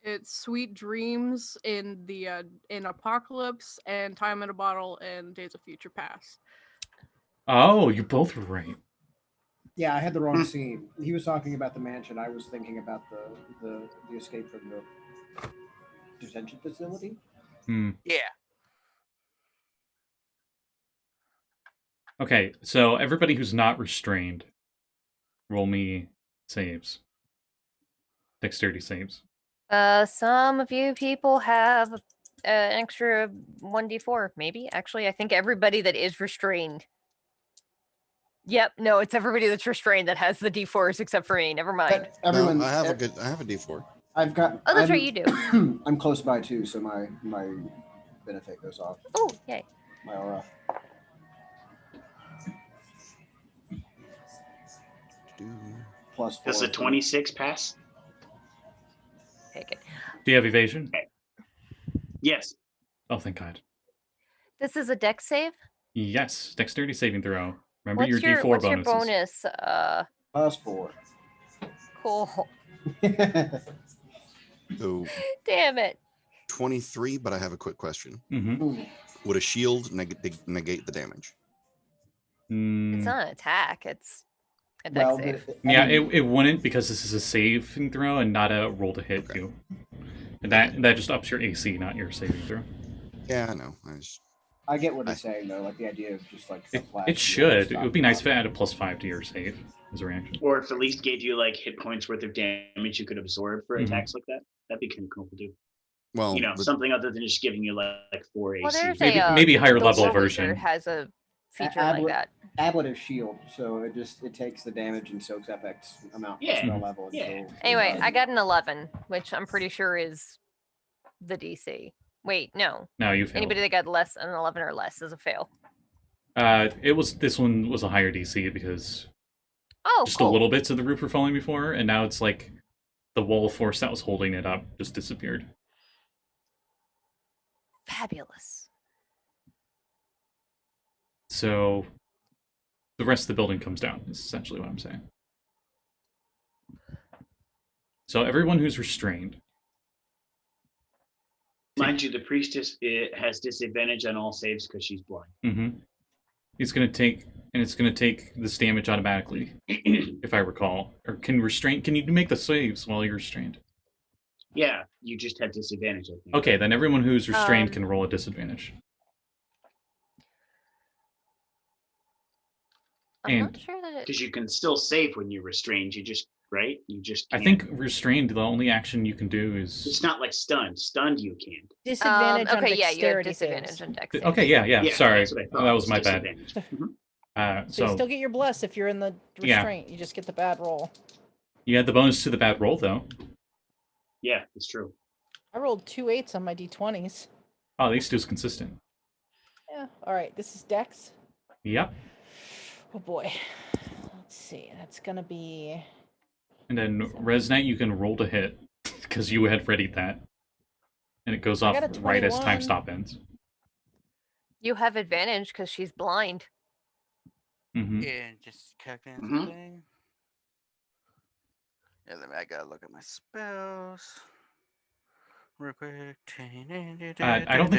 G: It's Sweet Dreams in the in Apocalypse and Time in a Bottle and Days of Future Past.
A: Oh, you both were right.
E: Yeah, I had the wrong scene. He was talking about the mansion. I was thinking about the escape from the detention facility.
A: Hmm.
C: Yeah.
A: Okay, so everybody who's not restrained, roll me saves. Dexterity saves.
B: Some of you people have an extra 1d4, maybe. Actually, I think everybody that is restrained. Yep, no, it's everybody that's restrained that has the d4s except for me. Never mind.
E: But everyone,
D: No, I have a D4.
E: I've got.
B: Oh, that's right,
E: I'm-
B: you do.
E: I'm close by too, so my benefit goes off.
B: Oh, yay.
E: My aura. Plus 4.
F: Does a 26 pass?
B: Take it.
A: Do you have evasion?
F: Yes.
A: Oh, thank God.
B: This is a dex save.
A: Yes, dexterity saving throw. Remember your D4
B: what's
A: bonuses.
B: your bonus?
E: +4.
B: Cool.
D: So
B: Damn it.
D: 23, but I have a quick question.
A: Mm-hmm.
D: Would a shield negate the damage?
B: It's not an attack. It's a dex
E: Well,
B: save.
A: Yeah, it wouldn't because this is a saving throw and not a roll to hit
D: Okay.
A: you. And that just ups your AC, not your saving throw.
D: Yeah, I know.
E: I get what he's saying though, like the idea of just like a flash
A: It
E: shield
A: should. It
E: stop
A: would be nice if
E: the
A: it added +5 to your save as a reaction.
F: Or if at least gave you like hit points worth of damage you could absorb for
A: Mhm.
F: attacks like that. That'd be kind of cool to do.
D: Well,
F: You know, something other than just giving you like 4 AC.
B: Well, there's
A: Maybe
B: a
A: higher
B: the
A: level
B: War Wizard
A: version.
B: has a feature
E: Add
B: like
E: what-
B: that.
E: ablative shield, so it takes the damage and soaks up X amount
F: Yeah,
E: spell level
F: yeah.
E: until
B: Anyway, I got an 11, which I'm pretty sure is the DC. Wait, no.
A: No, you failed.
B: Anybody that got less than 11 or less is a fail.
A: This one was a higher DC because
B: Oh,
A: just
B: cool.
A: a little bits of the roof were falling before, and now it's like the wall force that was holding it up just disappeared.
B: Fabulous.
A: So the rest of the building comes down, is essentially what I'm saying. So everyone who's restrained.
F: Mind you, the priestess has disadvantage on all saves because she's blind.
A: Mm-hmm. It's gonna take this damage automatically, if I recall. Or can you make the saves while you're restrained?
F: Yeah, you just have disadvantage, I think.
A: Okay, then everyone who's restrained
B: Um,
A: can roll a disadvantage.
B: I'm
A: And-
B: not sure that it.
F: Because you can still save when you're restrained. You just
A: I
F: can't.
A: think restrained, the only action you can do is
F: It's not like stunned. Stunned you can't.
H: Disadvantage on
B: okay, yeah, you have
H: dexterity
B: disadvantage
H: saves.
B: on dex. saves.
A: Okay, yeah. Sorry,
F: that's what I thought.
A: that was
F: It's
A: my bad.
F: disadvantage. Mhm.
H: So you
A: So
H: still get your bless if you're in the
A: Yeah.
H: restraint. You just get the bad roll.
A: you had the bonus to the bad roll, though.
F: Yeah, it's true.
H: I rolled 2 8s on my d20s.
A: Oh, at least it was consistent.
H: Yeah. All right. This is Dex.
A: Yep.
H: Oh boy. Let's see. That's gonna be.
A: And then Resnight, you can roll to hit because you had readied that, and it goes
H: I
A: off
H: got a
A: right as
H: 21.
A: time stop ends.
B: You have advantage because she's blind.
A: Mm-hmm.
C: Yeah, just calculating
F: Mhm.
C: something. Yeah, then I gotta look at my spells. Real quick.
A: I don't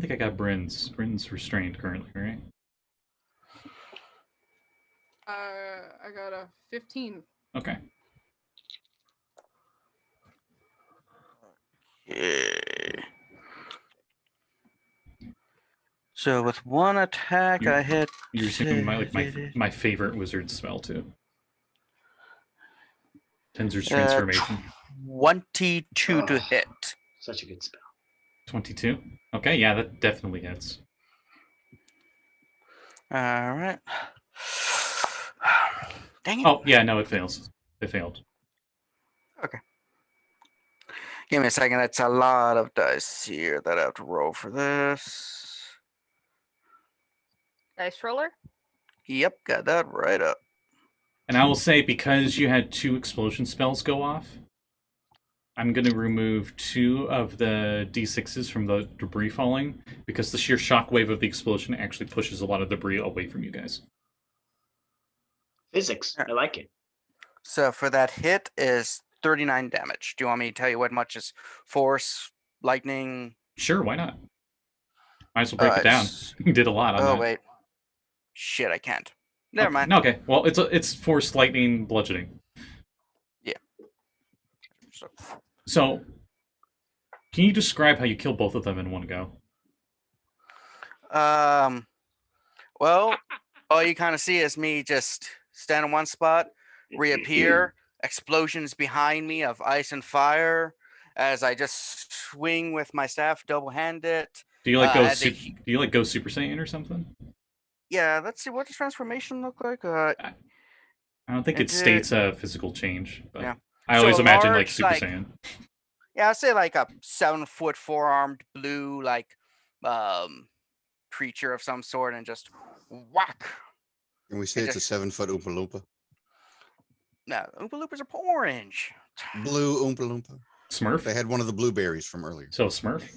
A: think I got Bryn's. Bryn's restrained currently, right?
G: I got a 15.
A: Okay.
C: Yeah. So with one attack,
A: You're-
C: I hit.
A: You're using my favorite wizard spell too. Tensor's transformation.
C: 22 to hit.
F: Such a good spell.
A: 22. Okay, yeah, that definitely hits.
C: All right. Dang it.
A: Oh, yeah, no, it fails. It failed.
C: Give me a second. That's a lot of dice here that I have to roll for this.
B: Dice roller?
C: Yep, got that right up.
A: And I will say, because you had 2 explosion spells go off, I'm going to remove 2 of the d6s from the debris falling, because the sheer shockwave of the explosion actually pushes a lot of debris away from you guys.
F: Physics. I like it.
C: So for that hit is 39 damage. Do you want me to tell you what much is force, lightning?
A: Sure, why not? Might as well break it down. You did a lot on
C: Oh,
A: that.
C: wait. Shit, I can't. Never
A: Okay.
C: mind.
A: No, okay. Well, it's force, lightning, bludgeoning. So, can you describe how you kill both of them in one go?
C: Well, all you kind of see is me just stand in one spot, reappear, explosions behind me of ice and fire as I just swing with my staff double-handed.
A: Do you like go?
C: as a
A: Do you like go Super Saiyan or something?
C: Yeah, let's see, what does transformation look like?
A: I don't think it
C: It
A: states a physical change, but
C: Yeah.
A: I
C: So
A: always
C: a
A: imagine like
C: large,
A: Super
C: like-
A: Saiyan.
C: Yeah, I'll say like a 7-foot, 4-armed blue, like, creature of some sort, and just whack.
D: Can we say
C: It
D: it's a
C: just-
D: 7-foot Oompa Loompa?
C: No, Oompa Loompas are orange.
D: Blue Oompa Loompa.
A: Smurf.
D: They had one of the blueberries from earlier.
A: So Smurf.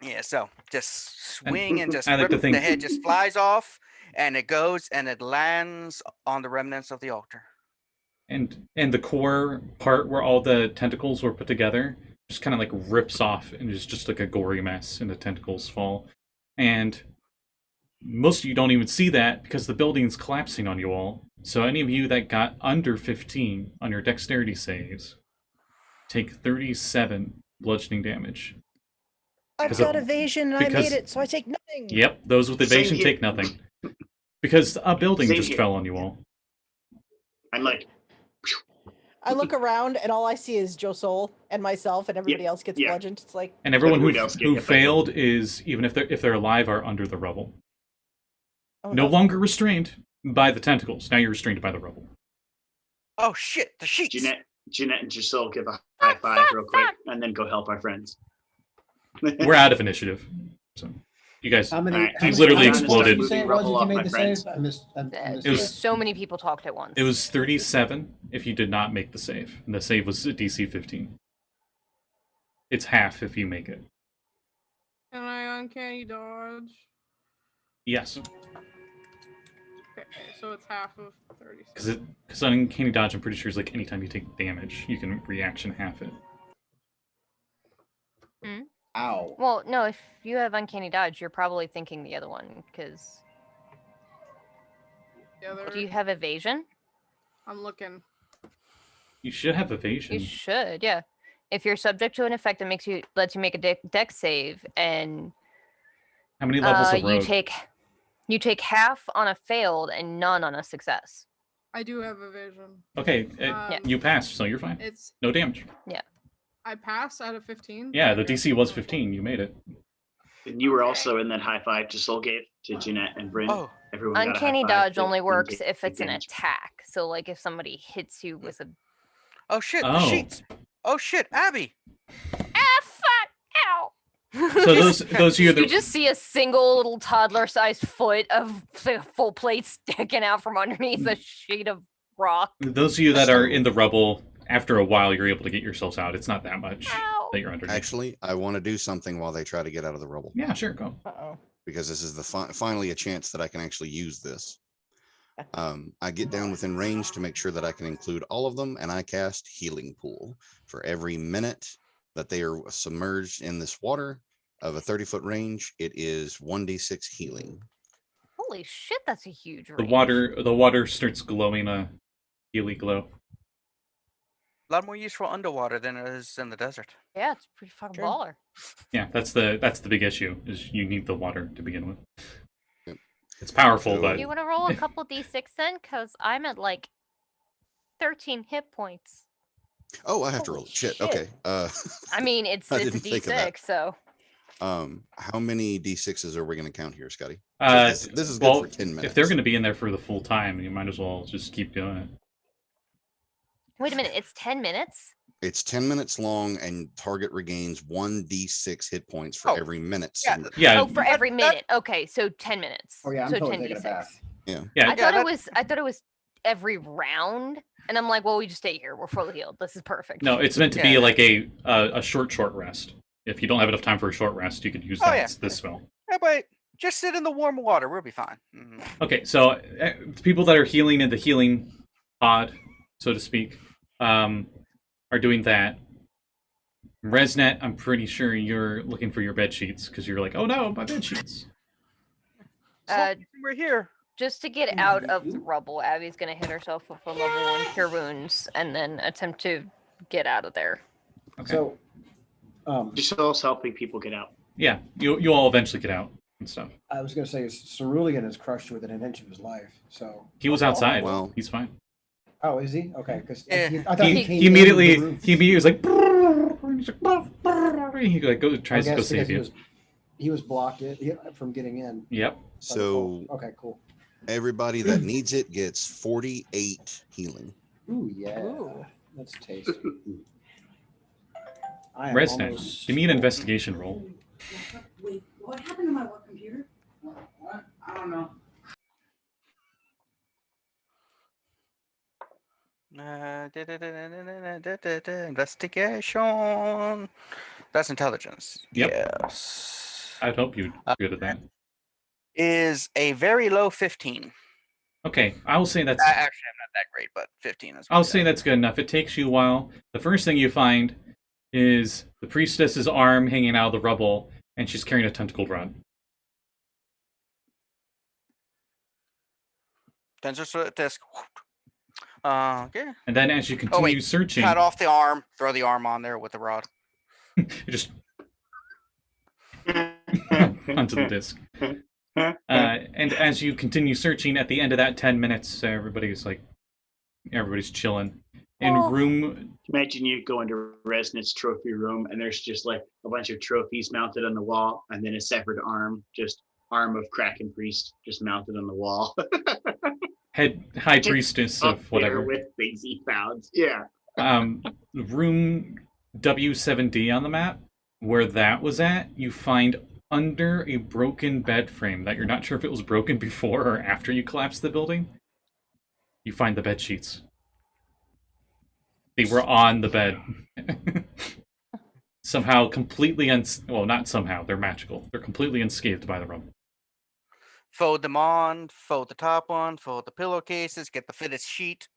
C: Yeah, so just swing and just
A: I like to
C: rip,
A: think-
C: the head just flies off, and it goes and it lands on the remnants of the altar.
A: And the core part where all the tentacles were put together just kind of like rips off and is just like a gory mess, and the tentacles fall. And most of you don't even see that because the building's collapsing on you all. So any of you that got under 15 on your dexterity saves take 37 bludgeoning damage.
H: I've
A: Because
H: got
A: of-
H: evasion and I
A: because-
H: made it, so I take nothing.
A: Yep, those with
F: Same
A: evasion
F: here.
A: take nothing. Because a building
F: Same
A: just
F: here.
A: fell on you all.
F: I'm like,
H: I look around and all I see is Josul and myself, and everybody else gets
F: yeah.
H: bludgeoned. It's like,
A: And everyone
F: Everyone else get
A: who
F: hit by
A: failed is, even if they're alive, are under the rubble.
H: oh,
A: No
H: that's-
A: longer restrained by the tentacles. Now you're restrained by the rubble.
C: Oh shit, the sheets!
F: Jeanette and Josul give a high five real quick, and then go help our friends.
A: We're out of initiative. So you guys,
E: How many?
F: Alright,
E: how many-
A: literally
E: how many
A: exploded.
E: did you say it was if
F: Rubble
E: you
F: off
E: made
F: my
E: the
F: friends.
E: save? I missed
A: It was-
B: So many people talked at once.
A: it was 37 if you did not make the save. And the save was a DC 15. It's half if you make it.
G: Can I uncanny dodge?
A: Yes.
G: Okay, so it's half of 30.
A: Because on Uncanny Dodge, I'm pretty sure it's like anytime you take damage, you can reaction half it.
E: Ow.
B: Well, no, if you have uncanny dodge, you're probably thinking the other one because
G: The other,
B: do you have evasion?
G: I'm looking.
A: You should have evasion.
B: You should, yeah. If you're subject to an effect that lets you make a dex save, and
A: How many levels of
B: you
A: rogue?
B: take half on a failed and none on a success.
G: I do have evasion.
A: Okay,
G: Yeah.
A: you passed, so you're fine.
G: It's
A: No damage.
G: I pass out of 15.
A: Yeah, the DC was 15. You made it.
F: And you were also in that high five Josul gave to Jeanette and Bryn.
C: Oh,
F: Everyone got a high
B: Uncanny
F: five
B: dodge
F: to
B: only
F: Bryn
B: works
F: take
B: if it's an
F: damage.
B: attack. So, like, if somebody hits you with a
C: oh shit, the
A: Oh.
C: sheets! Oh shit, Abby!
B: fuck, ow.
A: So those of you
B: You
A: that
B: just see a single little toddler-sized foot of full plate sticking out from underneath a sheet of rock.
A: those of you that are in the rubble, after a while, you're able to get yourselves out. It's not that much
B: Ow.
A: that you're underneath.
D: Actually, I want to do something while they try to get out of the rubble,
A: Yeah, sure, go.
H: Uh-oh.
D: because this is the finally a chance that I can actually use this. I get down within range to make sure that I can include all of them, and I cast Healing Pool. For every minute that they are submerged in this water of a 30-foot range, it is 1d6 healing.
B: Holy shit, that's a huge
A: The
B: range.
A: water starts glowing a healy glow.
C: A lot more useful underwater than it is in the desert.
B: Yeah, it's pretty fucking
E: Sure.
B: baller.
A: Yeah, that's the big issue, is you need the water to begin with.
D: Yep.
A: It's powerful,
D: So-
A: but
B: You want to roll a couple d6 then? Because I'm at like 13 hit points.
D: Oh, I have to
B: Holy
D: roll. Shit.
B: shit.
D: Okay.
B: I mean, it's
D: I
B: a
D: didn't think of that.
B: d6, so
D: How many d6s are we going to count here, Scotty?
A: uh,
D: This is
A: well,
D: good for 10 minutes.
A: if they're going to be in there for the full time, you might as well just keep doing it.
B: wait a minute, it's 10 minutes?
D: It's 10 minutes long, and target regains 1d6 hit points for
C: Oh,
D: every minute.
C: yeah.
D: submerged.
A: Yeah,
B: Oh, for every
C: that-
B: minute. Okay, so 10 minutes.
E: Oh yeah, I'm
B: so
E: totally
B: 10
E: taking a
B: d6.
E: bath.
A: yeah.
B: I thought
C: that-
B: it was every round, and I'm like, well, we just stay here. We're fully healed. This is perfect.
A: No, it's meant to be
C: Yeah.
A: like a short rest. If you don't have enough time for a short rest, you could use
C: Oh,
A: that
C: yeah.
A: this spell.
C: Hey, wait, just sit in the warm water. We'll be fine. Mhm.
A: Okay, so the people that are healing in the healing pod, so to speak, are doing that. Resnet, I'm pretty sure you're looking for your bed sheets because you're like, oh no, my bed sheets.
C: We're here.
B: Just to get out of the rubble, Abby's gonna hit herself with a level 1 cure wounds and then attempt to get out of there.
A: Okay.
E: So,
F: Josul's helping people get out.
A: Yeah, you all eventually get out and stuff.
E: I was going to say Cerulean is crushed within an inch of his life. So,
A: He was outside.
D: well.
A: He's fine.
E: oh, is he? Okay, because
C: Yeah.
E: I thought
A: He,
E: he, came
A: he
E: in
A: immediately
E: the roof.
A: he immediately was like, he's like, he like tries to
E: I
A: go
E: guess
A: save
E: because
A: you.
E: he was blocked from getting in.
A: Yep.
E: by the
D: So
E: cold. Okay, cool.
D: everybody that needs it gets 48 healing.
E: Ooh, yeah.
B: Ooh.
E: That's tasty. I am
A: Resnet,
E: almost
A: give me an
E: full.
A: investigation roll.
I: Wait, what happened to my work computer? What? I don't know.
C: Investigation. That's intelligence.
A: Yep.
C: Yes.
A: I'd hope you'd be good at that.
C: Is a very low 15.
A: Okay, I'll say that's.
C: Actually, I'm not that great, but 15 is.
A: I'll say that's good enough. It takes you a while. The first thing you find is the priestess's arm hanging out of the rubble, and she's carrying a tentacled rod.
C: Tensor disc. Okay.
A: And then as you continue searching,
C: Cut off the arm. Throw the arm on there with the rod.
A: you just onto the disc. And as you continue searching, at the end of that 10 minutes, everybody's chilling. In room...
F: Imagine you go into Resnit's trophy room, and there's just like a bunch of trophies mounted on the wall, and then a severed arm, just arm of Kraken Priest, just mounted on the wall.
A: Head high priestess of whatever.
F: With things he found. Yeah.
A: Room W7D on the map, where that was at, you find under a broken bed frame that you're not sure if it was broken before or after you collapsed the building. You find the bed sheets. They were on the bed. Somehow completely well, not somehow, they're magical. They're completely unscathed by the rubble.
C: Fold them on, fold the top one, fold the pillowcases, get the fitted sheet.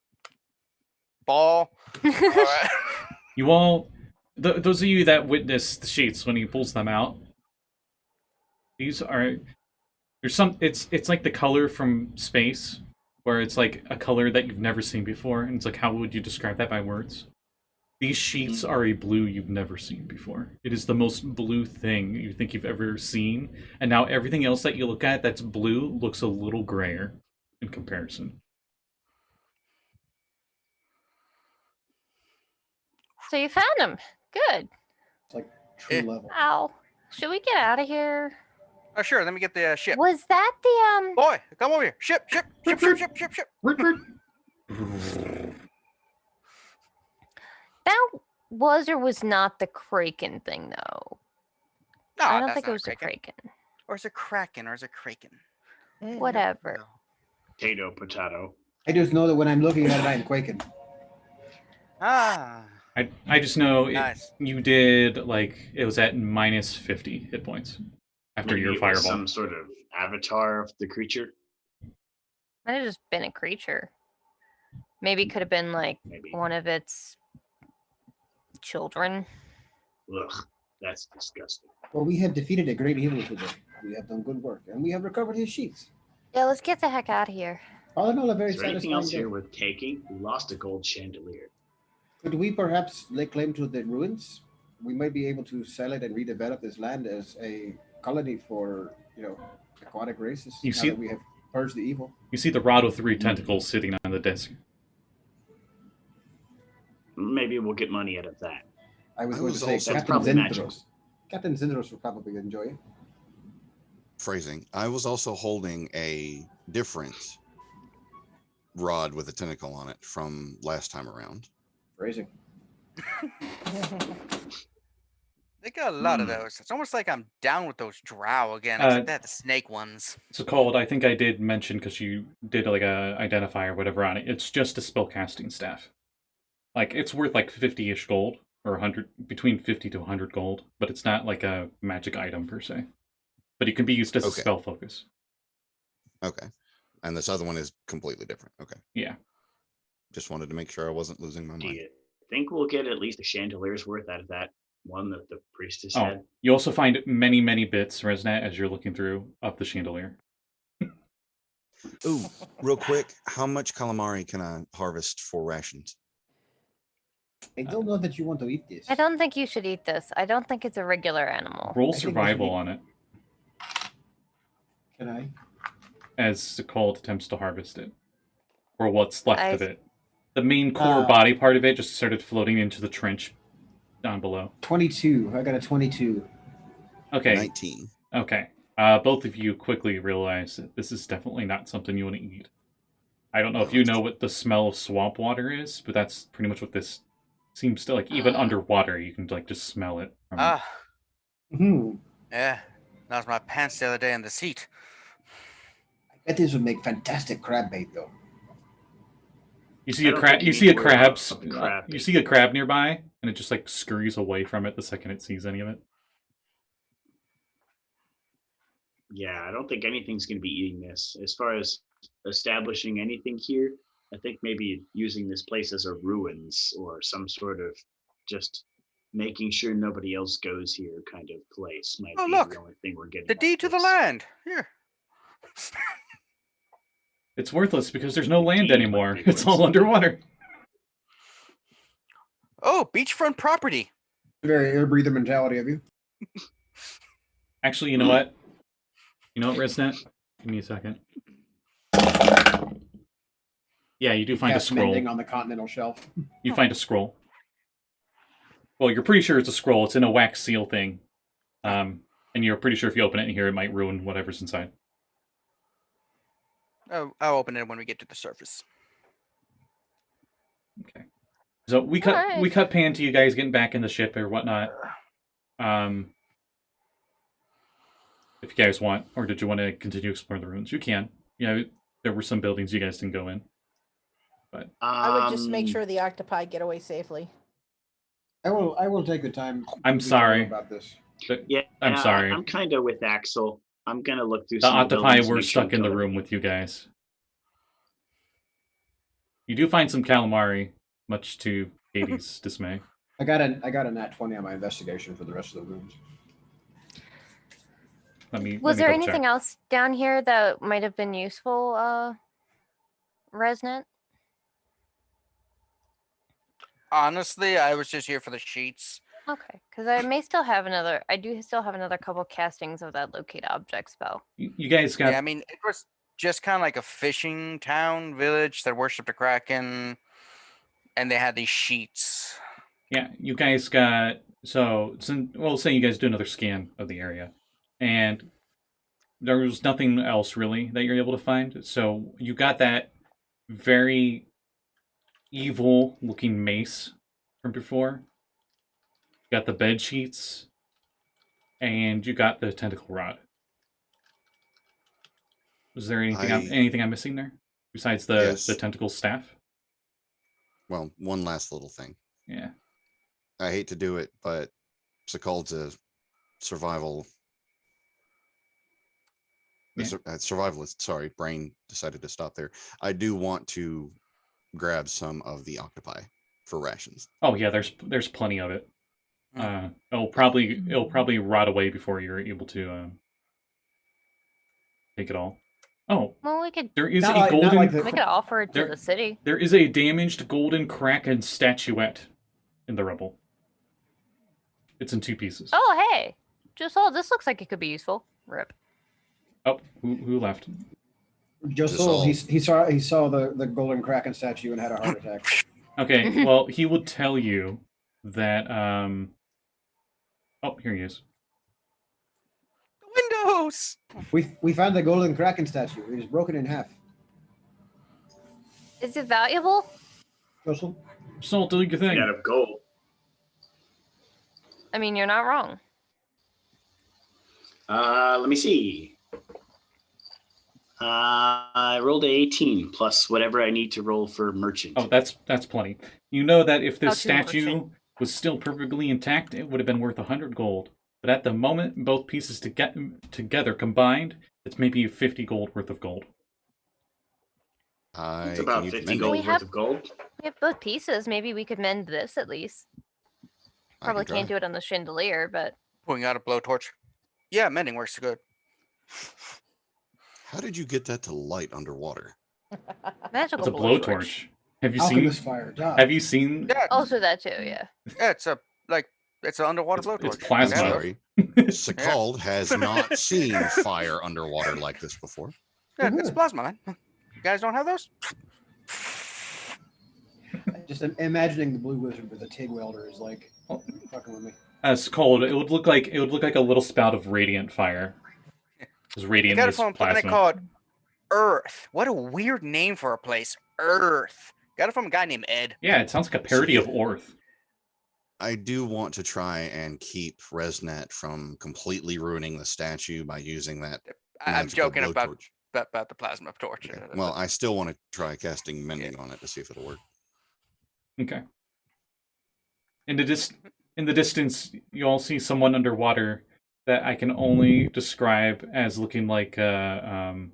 C: Ball. All right.
A: You all, those of you that witnessed the sheets when he pulls them out, these are, it's like the color from space, where it's like a color that you've never seen before, and it's like, how would you describe that by words? These sheets are a blue you've never seen before. It is the most blue thing you think you've ever seen, and now everything else that you look at that's blue looks a little grayer in comparison.
B: So you found him. Good.
E: It's like true level.
B: Ow. Should we get out of here?
C: Oh, sure. Let me get the ship.
B: Was that the
C: Boy, come over here. Ship.
B: That was or was not the Kraken thing, though?
C: No,
B: I don't
C: that's
B: think it
C: not
B: was a Kraken.
C: Or is it Kraken, or is it Kraken?
B: Whatever.
C: No.
F: Potato.
E: I just know that when I'm looking at it, I'm quaking.
C: Ah.
A: I just know
C: Nice.
A: you did, like, it was at minus 50 hit points after your fireball.
F: Some sort of avatar of the creature.
B: Might have just been a creature. Maybe it could have been like one of its children.
F: Ugh, that's disgusting.
E: Well, we have defeated a great evil today. We have done good work, and we have recovered his sheets.
B: Yeah, let's get the heck out of here.
E: All in all, a very
F: Is there anything
E: satisfying
F: else
E: day.
F: here worth taking? We lost a gold chandelier.
E: Could we perhaps lay claim to the ruins? We might be able to sell it and redevelop this land as a colony for, aquatic races.
A: You
E: now
A: see-
E: that we have purged the evil.
A: You see the rod with 3 tentacles sitting on the desk.
F: Maybe we'll get money out of that.
E: I was
D: I
E: going
D: was
E: to say
D: also-
E: Captain
F: Probably magical.
E: Zindros. Captain Zindros will probably enjoy it.
D: Phrasing. I was also holding a different rod with a tentacle on it from last time around.
E: Phrasing.
C: They got a lot of those. It's almost like I'm down with those drow again. Except that the snake ones.
A: So called, I think I did mention, because you did like a identifier or whatever on it, it's just a spellcasting staff. Like, it's worth like 50-ish gold, or 100, between 50 to 100 gold, but it's not like a magic item per se. But it can be used as a spell focus.
D: Okay. And this other one is completely different. Okay.
A: Yeah.
D: Just wanted to make sure I wasn't losing my
F: Do
D: mind.
F: you think we'll get at least a chandelier's worth out of that one that the priestess
A: Oh,
F: had?
A: you also find many, many bits, Resnet, as you're looking through, of the chandelier.
D: Ooh, real quick, how much calamari can I harvest for rations?
E: I don't know that you want to eat this.
B: I don't think you should eat this. I don't think it's a regular animal.
A: Roll
E: I think we should
A: survival
E: eat-
A: on it,
E: Can I?
A: as Sekald attempts to harvest it. Or what's left of it. The main core
E: Uh,
A: body part of it just started floating into the trench down below.
E: 22. I got a 22.
A: Okay.
D: 19.
A: Okay. Both of you quickly realize that this is definitely not something you want to eat. I don't know if you know what the smell of swamp water is, but that's pretty much what this seems to like. Even underwater, you can like just smell it. From
C: Yeah. That was my pants the other day in the seat.
E: I bet this would make fantastic crab bait, though.
A: You see
F: I
A: a
F: don't
A: crab.
F: think
A: You
F: you
A: see a
F: need to worry
A: crab.
F: about a crab
A: You
F: bait.
A: see a crab nearby, and it just like scurries away from it the second it sees any of it.
F: Yeah, I don't think anything's going to be eating this. As far as establishing anything here, I think maybe using this place as a ruins or some sort of just making sure nobody else goes here kind of place might
C: Oh,
F: be
C: look,
F: the only thing we're getting.
C: The
F: out
C: deed
F: of
C: to the
F: this.
C: land. Here.
A: It's worthless because there's no
F: The
A: land
F: deed might
A: anymore.
F: be
A: It's
F: worth
A: all
F: something.
A: underwater.
C: Oh, beachfront property.
E: Very air breather mentality of you.
A: Actually, you know what? You know what, Resnet? Give me a second. Yeah, you do find a
E: Cast
A: scroll.
E: mending on the continental shelf.
A: You find a scroll. Well, you're pretty sure it's a scroll. It's in a wax seal thing. And you're pretty sure if you open it in here, it might ruin whatever's inside.
C: Oh, I'll open it when we get to the surface.
A: Okay. So we
B: Alright.
A: cut pan to you guys getting back in the ship or whatnot. If you guys want, or did you want to continue exploring the ruins? You can. You know, there were some buildings you guys didn't go in. But
H: I would just make sure the octopi get away safely.
E: I will take the time.
A: I'm
E: to be
A: sorry.
E: thorough about this.
F: Yeah,
A: I'm sorry.
F: I'm kind of with Axel. I'm gonna look through
A: The
F: some
A: octopi
F: buildings,
A: were
F: make sure
A: stuck in the
F: until
A: room with you guys. You do find some calamari, much to Katie's dismay.
E: I got a nat 20 on my investigation for the rest of the rooms.
B: Was there
A: double check.
B: anything else down here that might have been useful, Resnet?
C: Honestly, I was just here for the sheets.
B: Okay, because I may still have another. I do still have another couple castings of that locate object spell.
A: You guys got.
C: Yeah, I mean, it was just kind of like a fishing town, village that worshipped the Kraken, and they had these sheets.
A: Yeah, you guys got. So, we'll say you guys do another scan of the area. And there was nothing else really that you're able to find. So, you got that very evil looking mace from before. You got the bed sheets. And you got the tentacle rod. Was there anything I'm missing there? Besides
D: Yes.
A: the tentacle staff?
D: Well, one last little thing.
A: Yeah.
D: I hate to do it, but Sekald's a survival.
A: Yeah.
D: Survivalist. Sorry, brain decided to stop there. I do want to grab some of the octopi for rations.
A: Oh yeah, there's plenty of it. It'll probably rot away before you're able to take it all. Oh,
B: Well, we could
A: there is
E: Not
A: a
E: like- not
A: golden.
E: like the-
B: we could offer it to
A: There-
B: the city.
A: There is a damaged golden kraken statuette in the rubble. It's in 2 pieces.
B: Oh hey, Josul, this looks like it could be useful. Rip.
A: Oh, who left?
E: Josul, he saw the golden kraken statue and had a heart attack.
A: Okay, well, he will tell you that. Oh, here he is.
C: Windows.
E: We found the golden kraken statue. It is broken in half.
B: Is it valuable?
E: Josul,
A: So do your thing.
F: out of gold.
B: I mean, you're not wrong.
F: Let me see. I rolled a 18 plus whatever I need to roll for merchant.
A: Oh, that's plenty. You know that if this
B: How to
A: statue
B: merchant.
A: was still perfectly intact, it would have been worth 100 gold. But at the moment, both pieces together combined, it's maybe 50 gold worth of gold.
F: It's
D: Can
F: about
D: you
F: 50
D: mend it?
F: gold
B: We
F: worth
B: have-
F: of gold.
B: We have both pieces. Maybe we could mend this at least.
D: I
B: Probably
D: can
B: can't
D: try.
B: do it on the chandelier, but
C: Pulling out a blowtorch. Yeah, mending works good.
D: How did you get that to light underwater?
B: magical
A: It's a
B: blowtorch.
A: blowtorch. Have you
E: alchemist
A: seen?
E: fire. Duh.
A: Have you seen?
C: Yeah,
B: Also that too, yeah.
C: yeah, it's an underwater blowtorch.
A: It's plasma.
C: Yeah,
D: Sorry, Sekald has not seen fire underwater like this before.
C: yeah, it's plasma, man. You guys don't have those?
E: Just imagining the blue wizard with a TIG welder is like fucking with me.
A: It's cold. It would look like a little spout of radiant fire. Because
C: You
A: radiant
C: got it
A: is
C: from a planet
A: plasma.
C: called Earth. What a weird name for a place. Earth. Got it from a guy named Ed.
A: Yeah, it sounds like a parody of Orth.
D: I do want to try and keep Resnet from completely ruining the statue by using that.
C: I'm
D: magical
C: joking about
D: blowtorch.
C: the plasma torch.
D: Okay. Well, I still want to try casting mending on it to see if it'll work.
A: Okay. In the distance, you all see someone underwater that I can only describe as looking like Clint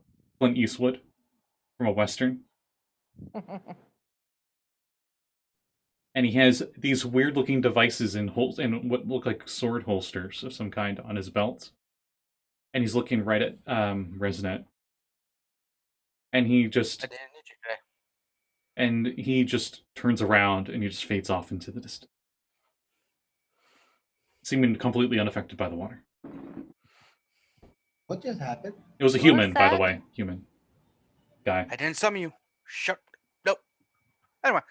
A: Eastwood from a Western. And he has these weird-looking devices in what look like sword holsters of some kind on his belt. And he's looking right at Resnet. And he just
C: I didn't need you today.
A: and he just turns around and he just fades off into the distance, seeming completely unaffected by the water.
E: What just happened?
A: It was a
B: What was
A: human, by the
B: that?
A: way. Human guy.
C: I didn't summon you. Shut. Nope. Anyway.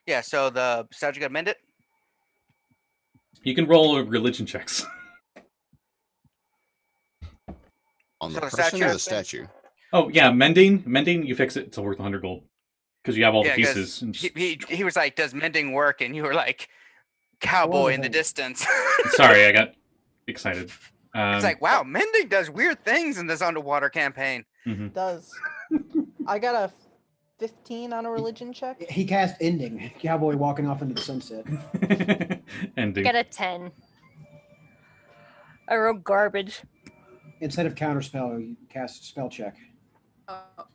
C: Yeah, so the statue got mended.
A: You can roll religion checks.
D: On the
C: So the
D: person
C: statue
D: or the
C: has been-
D: statue?
A: Oh yeah, mending, you fix it. It's worth 100 gold because you have all the
C: Yeah, 'cause
A: pieces. And just-
C: he was like, "Does mending work?" And you were like, "Cowboy in the
E: Wonderful.
C: distance."
A: Sorry, I got excited.
C: It's like, wow, mending does weird things in this underwater campaign.
A: Mhm.
H: Does. I got a 15 on a religion check.
E: He cast ending. Cowboy walking off into the sunset.
A: Ending.
B: Get a 10. I wrote garbage.
E: Instead of counterspell, you cast spell check.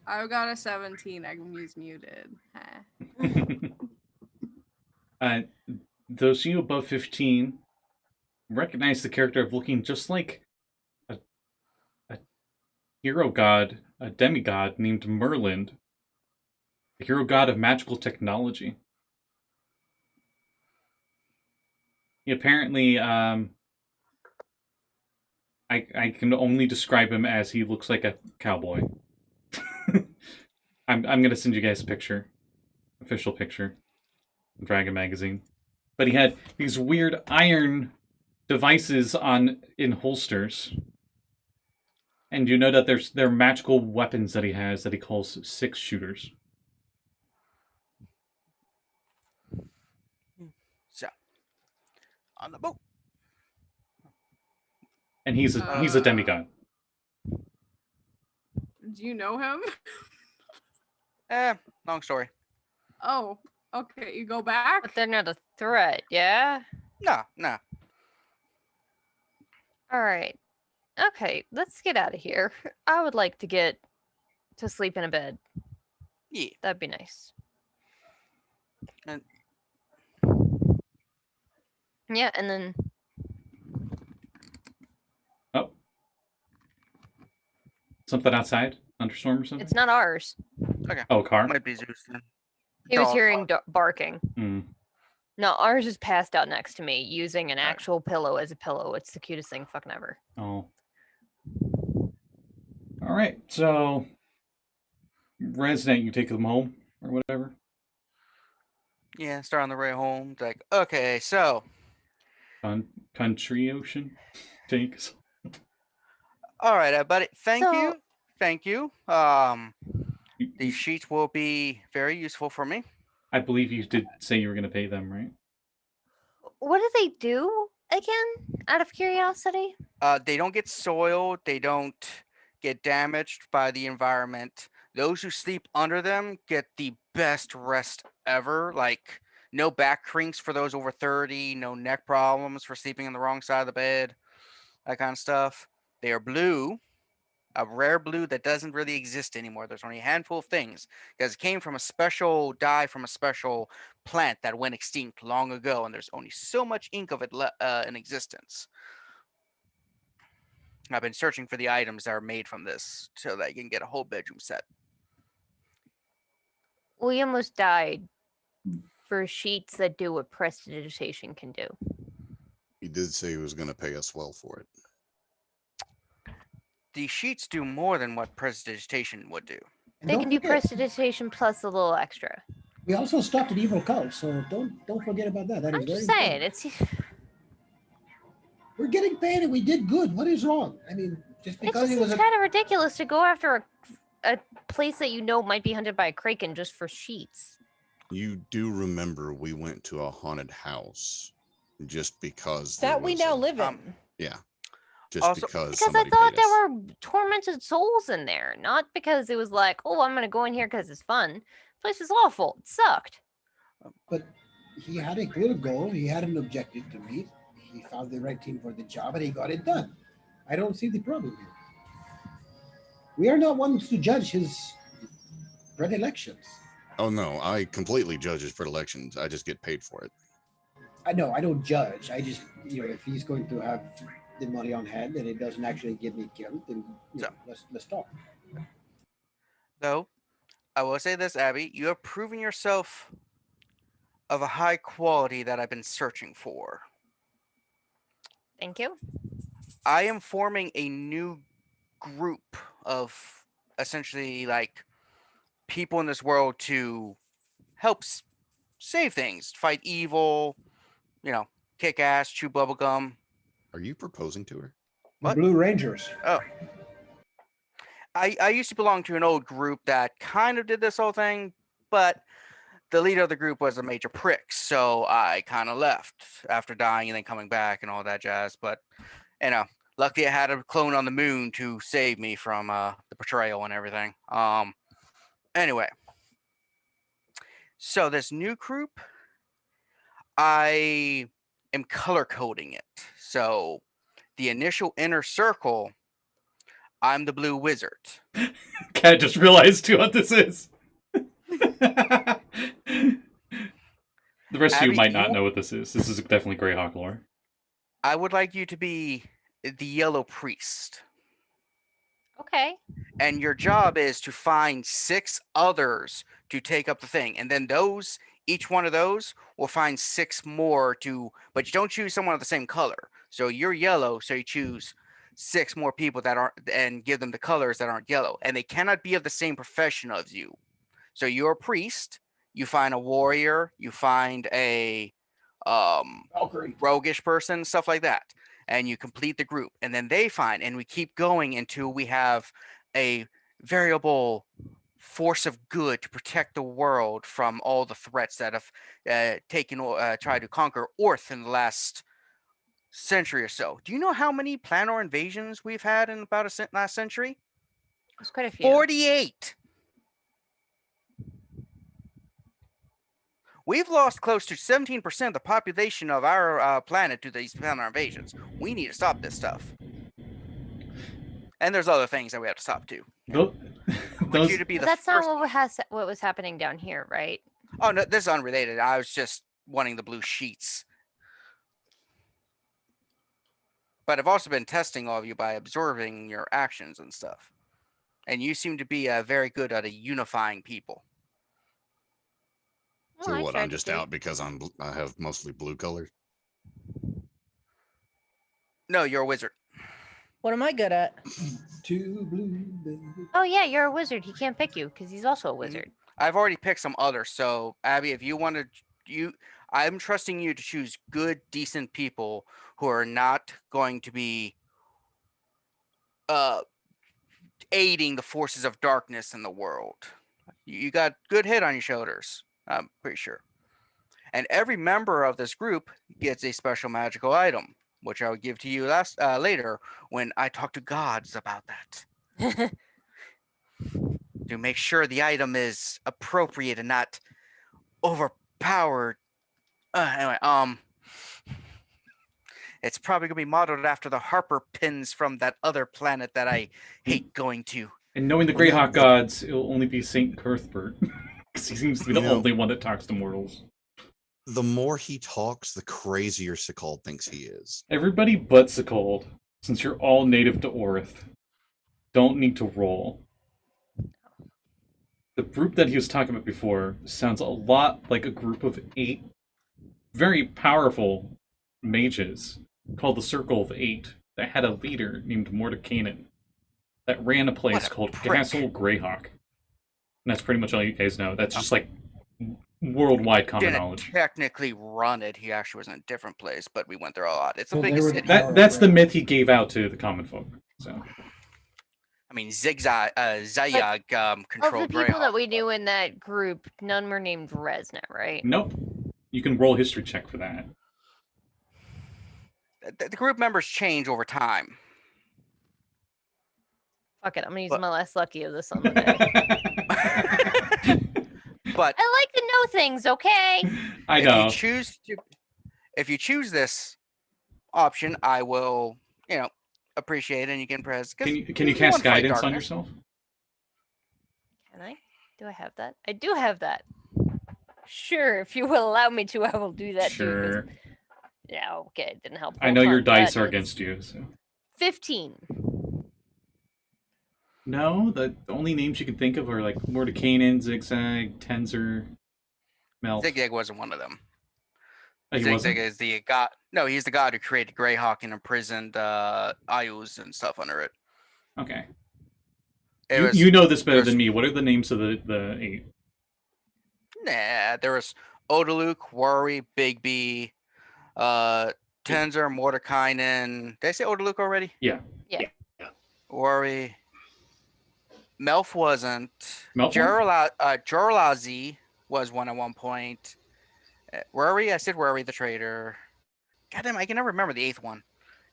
G: I got a 17. I can use muted.
A: Those of you above 15 recognize the character of looking just like a hero god, a demigod named Merland, a hero god of magical technology. He apparently, I can only describe him as he looks like a cowboy. I'm gonna send you guys a picture, official picture, Dragon Magazine. But he had these weird iron devices in holsters, and you know that they're magical weapons that he has that he calls 6-shooters.
C: So, on the boat.
A: And he's a demigod.
G: Do you know him?
C: Long story.
G: Oh, okay. You go back?
B: But they're not a threat, yeah?
C: No.
B: All right. Okay, let's get out of here. I would like to get to sleep in a bed.
C: Yeah.
B: That'd be nice.
C: And-
B: Yeah, and then
A: Oh. Something outside? Thunderstorm or something?
B: it's not ours.
A: Oh, car?
C: Might be Zeus then.
B: He was
C: Dog.
B: hearing barking.
A: Hmm.
B: No, ours is passed out next to me using an actual pillow as a pillow. It's the cutest thing fucking ever.
A: Oh. Alright, so Resident, you take them home or whatever.
C: Yeah, start on the way home. It's like, okay, so
A: Country ocean takes.
C: all right, everybody. Thank
B: So-
C: you. These sheets will be very useful for me.
A: I believe you did say you were going to pay them, right?
B: What do they do again? Out of curiosity?
C: They don't get soiled. They don't get damaged by the environment. Those who sleep under them get the best rest ever. Like, no back crinks for those over 30, no neck problems for sleeping on the wrong side of the bed, that kind of stuff. They are blue, a rare blue that doesn't really exist anymore. There's only a handful of things because it came from a special dye from a special plant that went extinct long ago, and there's only so much ink of it in existence. I've been searching for the items that are made from this so that you can get a whole bedroom set.
B: We almost died for sheets that do what prestidigitation can do.
D: He did say he was going to pay us well for it.
C: The sheets do more than what prestidigitation would do.
E: And
B: They
E: don't
B: can do
E: forget,
B: prestidigitation plus a little extra.
E: we also stopped an evil cult, so don't forget about that. That is
B: I'm
E: very
B: just saying,
E: important.
B: it's
E: We're getting paid and we did good. What is wrong? I mean, just
B: it
E: because
B: just
E: he was
B: seems
E: a
B: kind of ridiculous to go after a place that you know might be hunted by a kraken just for sheets.
D: You do remember we went to a haunted house just because
H: That we now live in.
D: just
C: Also-
D: because
B: Because I
D: somebody
B: thought
D: paid us.
B: there were tormented souls in there, not because it was like, oh, I'm gonna go in here because it's fun. The place was awful. It sucked.
E: but he had a clear goal. He had an objective to meet. He found the right team for the job and he got it done. I don't see the problem here. We are not ones to judge his predilections.
D: Oh no, I completely judge his predilections. I just get paid for it.
E: I know I don't judge. I just, if he's going to have the money on hand and it doesn't actually get me killed, then let's talk.
C: Though, I will say this, Abby, you have proven yourself of a high quality that I've been searching for.
B: Thank you.
C: I am forming a new group of essentially like people in this world to help save things, fight evil, kick ass, chew bubblegum.
D: Are you proposing to her?
E: The
C: What?
E: Blue Rangers.
C: Oh. I used to belong to an old group that kind of did this whole thing, but the leader of the group was a major prick, so I kind of left after dying and then coming back and all that jazz. But, luckily I had a clone on the moon to save me from the betrayal and everything. Anyway, so this new group, I am color coding it. So the initial inner circle, I'm the blue wizard.
A: Cat just realized too what this is. The rest of you
C: Abby,
A: might not know what this is. This is definitely Greyhawk lore.
C: I would like you to be the yellow priest.
B: Okay.
C: And your job is to find 6 others to take up the thing. And then each one of those will find 6 more but you don't choose someone of the same color. So you're yellow, so you choose 6 more people that aren't, and give them the colors that aren't yellow. And they cannot be of the same profession as you. So you're a priest, you find a warrior, you find a roguish person, stuff like that. And you complete the group. And then they find, and we keep going until we have a variable force of good to protect the world from all the threats that have tried to conquer Orth in the last century or so. Do you know how many Planar invasions we've had in about last century?
B: It's quite a few.
C: 48. We've lost close to 17% of the population of our planet to these Planar invasions. We need to stop this stuff. And there's other things that we have to stop too.
A: Those,
C: You to be the
B: That's
C: first...
B: not what was happening down here, right?
C: Oh no, this is unrelated. I was just wanting the blue sheets. But I've also been testing all of you by observing your actions and stuff. And you seem to be very good at unifying people.
D: So
B: I
D: what?
B: tried
D: I'm
B: to
D: just
B: do-
D: out because I have mostly blue colors.
C: No, you're a wizard.
H: What am I good at?
E: Two blue.
B: Oh yeah, you're a wizard. He can't pick you because he's also a wizard.
C: I've already picked some others. So Abby, if you want to, I'm trusting you to choose good, decent people who are not going to be aiding the forces of darkness in the world. You got good head on your shoulders, I'm pretty sure. And every member of this group gets a special magical item, which I will give to you later when I talk to gods about that. To make sure the item is appropriate and not overpowered. Anyway, it's probably gonna be modeled after the Harper pins from that other planet that I hate going to.
A: and knowing the Greyhawk gods, it'll only be Saint Cuthbert. Because he seems to be the only one that talks to mortals.
D: The more he talks, the crazier Sekald thinks he is.
A: Everybody but Sekald, since you're all native to Orth, don't need to roll. The group that he was talking about before sounds a lot like a group of 8 very powerful mages called the Circle of 8 that had a leader named Mordekainen that ran a place called Castle Greyhawk. And that's pretty much all you guys know. That's just like worldwide common
C: Didn't
A: knowledge.
C: technically run it. He actually was in a different place, but we went there a lot. It's a
E: Well,
C: big
E: they were
C: city.
A: That's the myth he gave out to the common folk. So
C: I mean, Zayag
B: Of the
C: controlled
B: people
C: Greyhawk.
B: that we knew in that group, none were named Resna, right?
A: nope. You can roll a history check for that.
C: The group members change over time.
B: Fuck it, I'm gonna use
C: But-
B: my last lucky of this on the day.
C: But
B: I like to know things, okay?
A: I know.
C: if you choose this option, I will, appreciate, and you can press.
A: Can you cast guidance on yourself?
B: Can I? Do I have that? I do have that. Sure, if you will allow me to, I will do that too.
A: Sure.
B: Yeah, okay, it didn't help.
A: I know your
B: ton,
A: dice
B: but
A: are
B: it's
A: against you. So.
B: 15.
A: No, the only names you can think of are like Mordekainen, Zigzag, Tenzer, Melf.
C: Zigzag wasn't one of them.
A: Oh, he
C: Zigzag
A: wasn't?
C: is the god. No, he's the god who created Greyhawk and imprisoned Ayus and stuff under it.
A: Okay.
C: It
A: You know this better
C: there's-
A: than me. What are the names of the 8?
C: Nah, there was Odaluk, Worry, Bigby, Tenzer, Mordekainen. Did I say Odaluk already?
A: Yeah.
C: Worry. Melf wasn't.
A: Melf
C: Jorlazi was one at one point. Worry, I said Worry the traitor. Goddamn, I can never remember the 8th one.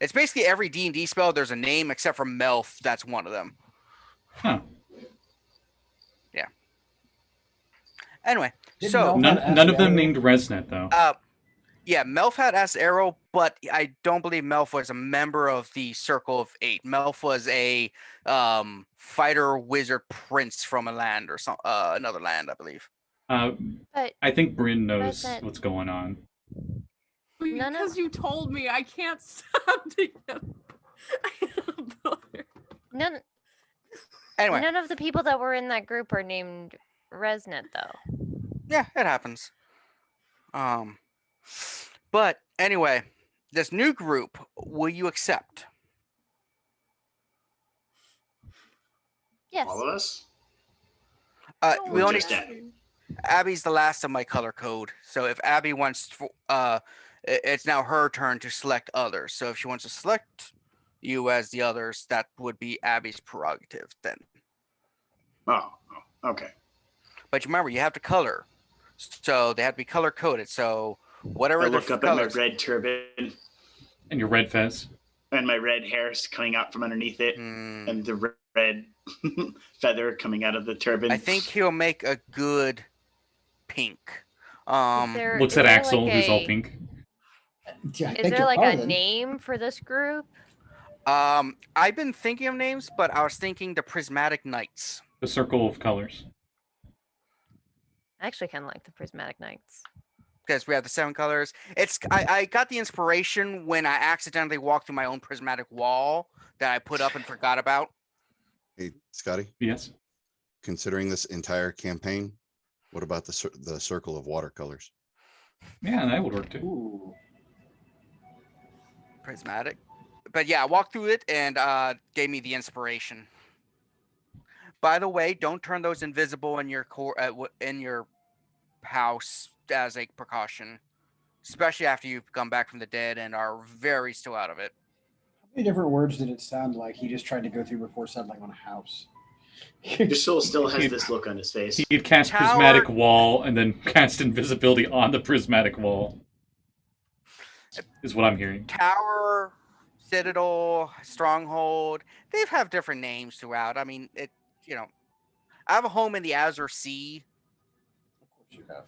C: It's basically every D&D spell there's a name except for Melf. That's one of them.
A: Huh.
C: Yeah. Anyway,
E: Didn't
C: so
E: Melf-
A: None of them named Resnet though.
C: yeah, Melf had Ass Arrow, but I don't believe Melf was a member of the Circle of 8. Melf was a fighter wizard prince from a land or some another land, I believe.
B: But
A: I think Bryn knows
B: Resnet-
A: what's going on.
B: None of-
G: Because you told me, I can't stop to get.
B: none
C: Anyway,
B: none of the people that were in that group are named Resnet though.
C: yeah, it happens. But anyway, this new group, will you accept?
B: Yes.
F: All of us?
C: We
F: Or
C: only
F: just Abby?
C: Abby's the last of my color code. So if Abby wants to, it's now her turn to select others. So if she wants to select you as the others, that would be Abby's prerogative then.
F: Oh, okay.
C: But remember, you have to color. So they have to be color coded. So whatever
F: I
C: the
F: look up
C: colors.
F: at my red turban
A: And your red fez.
F: and my red hair's coming out from underneath it,
C: Hmm,
F: and the red feather coming out of the turban.
C: I think he'll make a good pink.
A: Looks at Axel, who's all pink.
E: Yeah, I
B: Is
E: beg
B: there
E: your
B: like a
E: pardon.
B: name for this group?
C: I've been thinking of names, but I was thinking the Prismatic Knights.
A: The circle of colors.
B: I actually kind of like the Prismatic Knights.
C: Because we have the 7 colors. I got the inspiration when I accidentally walked through my own prismatic wall that I put up and forgot about.
D: Hey, Scotty,
A: Yes.
D: considering this entire campaign, what about the circle of watercolors?
A: Yeah, that would work too.
E: Ooh.
C: Prismatic. But yeah, I walked through it and gave me the inspiration. By the way, don't turn those invisible in your in your house as a precaution, especially after you've come back from the dead and are very still out of it.
E: How many different words did it sound like he just tried to go through before settling on a house?
F: Josul still has this look on his face.
A: He'd cast
C: Tower-
A: prismatic wall and then cast invisibility on the prismatic wall. Is what I'm hearing.
C: Tower, Citadel, Stronghold, they have different names throughout. I mean, I have a home in the Azure Sea.
E: Of course you have.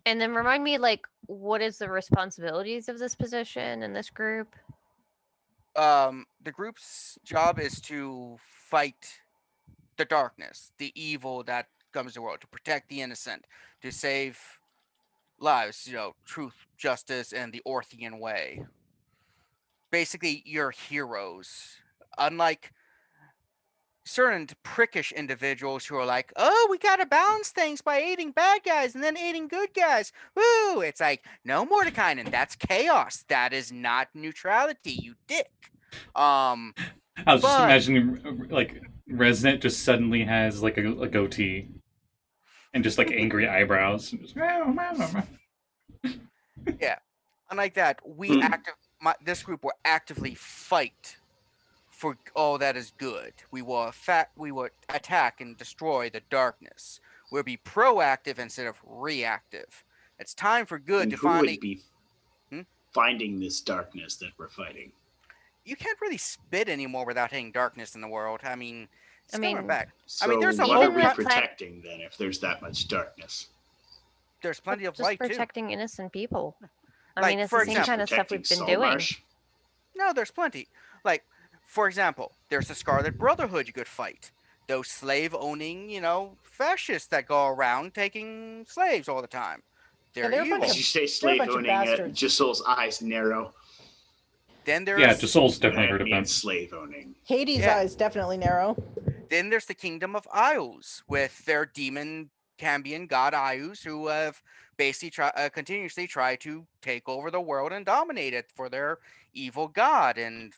B: And then remind me, like, what is the responsibilities of this position and this group?
C: The group's job is to fight the darkness, the evil that comes to the world, to protect the innocent, to save lives, truth, justice, and the Orthian way. Basically, you're heroes. Unlike certain prickish individuals who are like, oh, we gotta balance things by aiding bad guys and then aiding good guys. Woo! It's like, no, Mordekainen, that's chaos. That is not neutrality, you dick.
A: I was just
C: But-
A: imagining, like, Resnet just suddenly has, like, a goatee. And just, like, angry eyebrows. And just, meow, meow, meow.
C: Unlike that, this group will actively fight for all that is good. We will attack and destroy the darkness. We'll be proactive instead of reactive. It's time for good
F: And
C: to
F: who
C: finally.
F: would be
C: Hmm?
F: finding this darkness that we're fighting?
C: You can't really spit anymore without hitting darkness in the world. I mean, it's
B: I
C: coming
B: mean-
C: back.
F: So
C: I mean, there's a
F: what
C: whole
F: are we
B: pla-
F: protecting then if there's that much darkness?
C: There's plenty of
B: Just
C: light too.
B: protecting innocent people. I
C: Like,
B: mean, it's
C: for
B: the same
C: example,
B: kind of stuff we've
F: Protecting
B: been doing.
F: Saltmarsh.
C: No, there's plenty. Like, for example, there's the Scarlet Brotherhood you could fight. Those slave-owning, fascists that go around taking slaves all the time. They're
H: they're a bunch
C: evil.
F: As you say,
H: They're a
F: slave
H: bunch of
F: owning,
H: bastards.
F: Josul's eyes narrow.
C: Then there's
A: Yeah, Josul's definitely
F: I
A: heard of
F: mean,
A: them.
F: slave owning.
H: Hades'
C: Yeah.
H: eyes definitely narrow.
C: Then there's the Kingdom of Isles with their demon Cambion god Ius, who have basically continuously tried to take over the world and dominate it for their evil god, and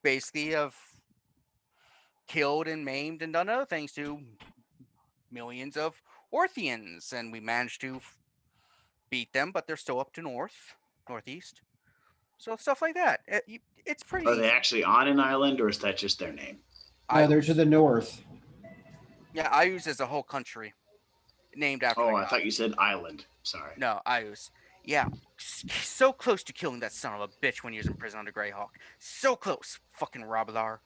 C: basically have killed and maimed and done other things to millions of Orthians, and we managed to beat them, but they're still up to northeast. So stuff like that. It's pretty.
F: Are they actually on an island, or is that just their name?
E: No, they're to the north.
C: Yeah, Ius is a whole country named after.
F: Oh,
C: the
F: I
C: god.
F: thought you said island. Sorry.
C: No, Ius. Yeah, so close to killing that son of a bitch when he was in prison under Greyhawk. So close, fucking Robilar.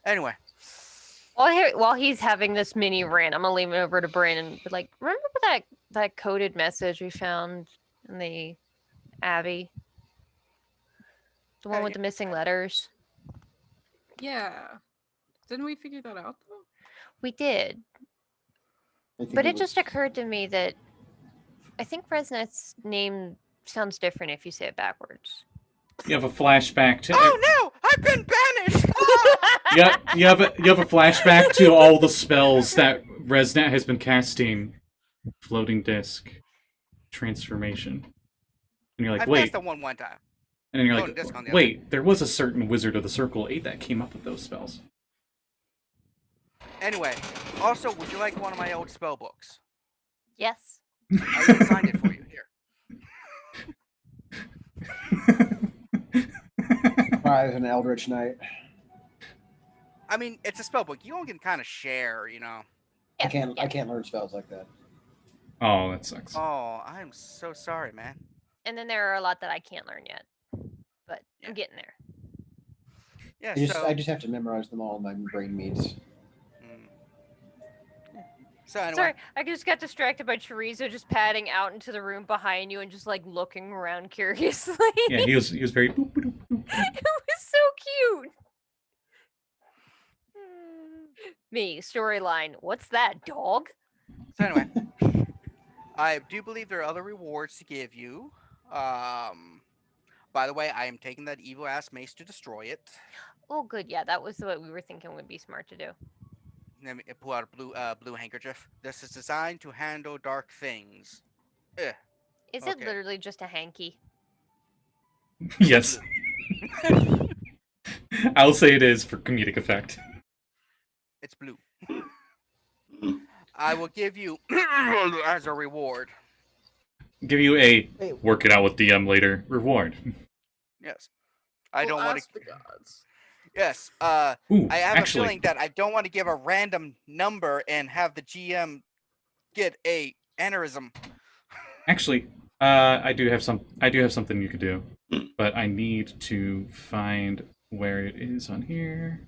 C: Anyway,
B: While he's having this mini rant, I'm gonna leave it over to Bryn and be like, remember that coded message we found in the Abbey? The one with the missing letters?
G: Yeah. Didn't we figure that out though?
B: We did. But it just occurred to me that I think Resnet's name sounds different if you say it backwards.
A: You have a flashback to.
C: oh no, I've been banished.
A: Yeah, you have a flashback to all the spells that Resnet has been casting. Floating disc, transformation, and you're like,
C: I
A: wait,
C: passed the one time.
A: and then you're
C: floating disc on
A: like,
C: the other.
A: wait, there was a certain Wizard of the Circle 8 that came up with those spells.
C: Anyway, also, would you like one of my old spell books?
B: Yes.
C: I even signed it for you. Here.
E: Rise an Eldritch Knight.
C: I mean, it's a spell book. You all can kind of share,
E: I can't learn spells like that.
A: Oh, that sucks.
C: Oh, I'm so sorry, man.
B: And then there are a lot that I can't learn yet. But
C: Yeah.
B: I'm getting there.
C: Yeah,
E: I just have to memorize them all. My brain meets.
C: So anyway,
B: Sorry, I just got distracted by Chorizo just padding out into the room behind you and just like looking around curiously.
A: Yeah, he was very. Boop, boop, boop.
B: It was so cute. Me, storyline. What's that, dog?
C: So anyway, I do believe there are other rewards to give you. By the way, I am taking that evil ass mace to destroy it.
B: Oh, good. Yeah, that was what we were thinking would be smart to do.
C: Let me pull out a blue handkerchief. This is designed to handle dark things.
B: Is it
C: Okay.
B: literally just a hanky?
A: Yes. I'll say it is for comedic effect.
C: It's blue. I will give you as a reward.
A: Give you a
H: Wait.
A: work it out with DM later reward.
C: Yes. I don't want
G: ask
C: to.
G: the gods.
C: Yes.
A: Ooh,
C: I have
A: actually,
C: a feeling that I don't want to give a random number and have the GM get a aneurysm.
A: Actually, I do have something you could do, but I need to find where it is on here.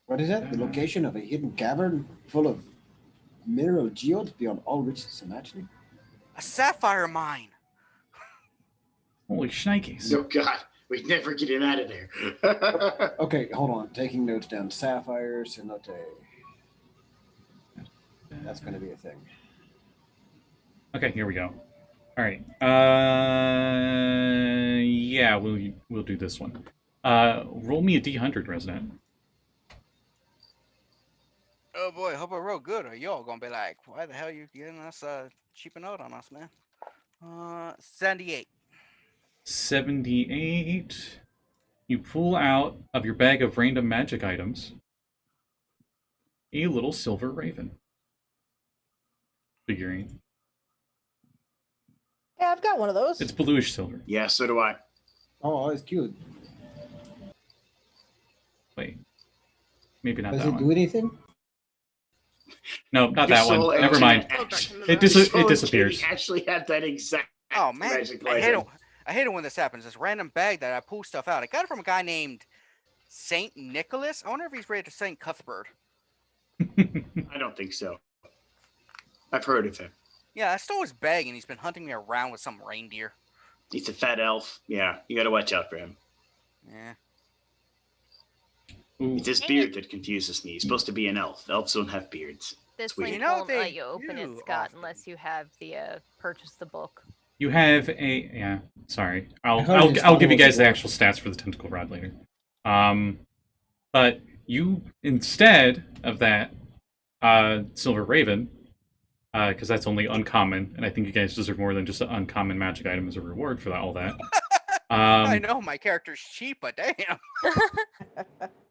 E: What is that? The location of a hidden cavern full of mineral geodes beyond all riches imagining?
C: A sapphire mine.
A: Holy shnikes!
F: Oh God, we'd never get him out of there.
E: Okay, hold on. Taking notes down. Sapphire, cenote. That's going to be a thing.
A: Okay, here we go. All right. Yeah, we'll do this one. Roll me a D100, Resident.
C: Oh boy, hope I roll good, or y'all gonna be like, why the hell you getting us cheap a note on us, man? 78.
A: 78. You pull out of your bag of random magic items a little silver raven figurine.
H: Yeah, I've got one of those.
A: It's bluish silver.
F: Yeah, so do I.
E: Oh, it's cute.
A: Wait, maybe not
E: Does
A: that
E: it
A: one.
E: do anything?
A: No, not that
F: Josul
A: one. Never
F: and
A: mind.
F: Jeanette
G: Go back
F: actually-
G: into
A: It,
G: that.
A: it
F: Josul and
A: disappears.
F: Katie actually had that exact
C: Oh man,
F: magic
C: I hate
F: item.
C: it. I hate it when this happens. This random bag that I pull stuff out. I got it from a guy named Saint Nicholas. I wonder if he's related to Saint Cuthbert.
F: I don't think so. I've heard of him.
C: Yeah, I stole his bag, and he's been hunting me around with some reindeer.
F: He's a fat elf. Yeah, you gotta watch out for him.
C: Yeah.
A: Ooh.
F: It's his beard that confuses me. He's supposed to be an elf. Elves don't have beards.
B: This
F: weird.
B: link
C: You know,
B: won't
C: they
B: let you open it,
C: do
B: Scott,
C: often.
B: unless you have the purchase the book.
A: You have a yeah. Sorry, I'll
E: heard his
A: I'll give you
E: father
A: guys
E: was
A: the
E: a
A: actual stats for the tentacle rod later. But you instead of that silver raven, because that's only uncommon, and I think you guys deserve more than just an uncommon magic item as a reward for all that.
C: I know my character's cheap, but damn.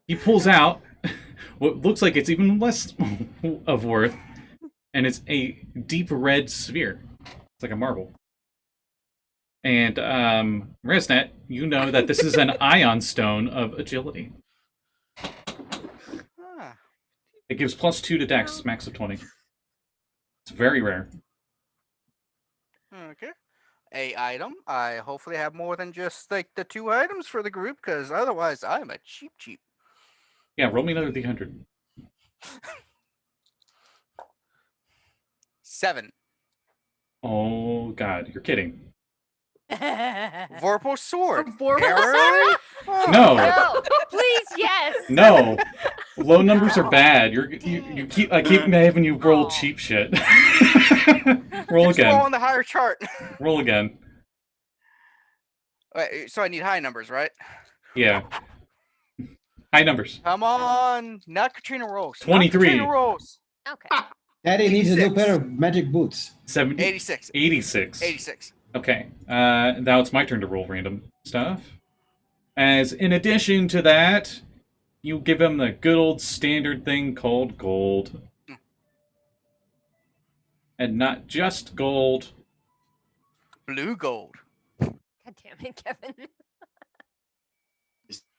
A: He pulls out what looks like it's even less of worth, and it's a deep red sphere. It's like a marble. And Resnet, you know that this is an ion stone of agility.
C: Ah,
A: It gives +2 to Dex, max of 20. It's very rare.
C: okay. A item. I hopefully have more than just like the 2 items for the group, because otherwise I'm a cheap.
A: Yeah, roll me another D100.
C: 7.
A: Oh god, you're kidding.
C: Vorpal sword.
G: Vorpal
C: Arrow? Oh,
A: No,
B: No, please, yes.
A: no. Low numbers are bad. You keep I keep having you roll
B: Aw.
A: cheap shit. Roll
C: just roll
A: again.
C: on the higher chart.
A: Roll again.
C: Wait, so I need high numbers, right?
A: Yeah. High numbers.
C: Come on, not Katrina rolls. not
A: 23.
C: Katrina rolls.
B: Okay.
E: Daddy needs a new
C: 86.
E: pair of magic boots.
A: 70.
C: 86.
A: 86.
C: 86.
A: Okay. Now it's my turn to roll random stuff. As in addition to that, you give him the good old standard thing called gold. And not just gold.
C: Blue gold.
B: God damn it, Kevin.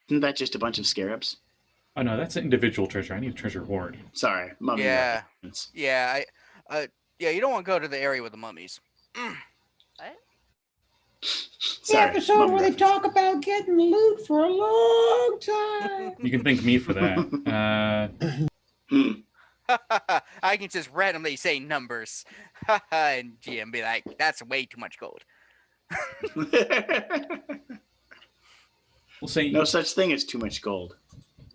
F: Isn't that just a bunch of scarabs?
A: Oh no, that's an individual treasure. I need a treasure hoard.
F: Sorry, mummy
C: Yeah.
F: reference.
C: Yeah, yeah, you don't want to go to the area with the mummies.
B: What?
F: Sorry, mummy reference.
E: talk about getting loot for a long time.
A: You can thank me for that.
C: I can just randomly say numbers, and GM be like, "That's way too much gold."
A: We'll say
F: No such thing as too much gold.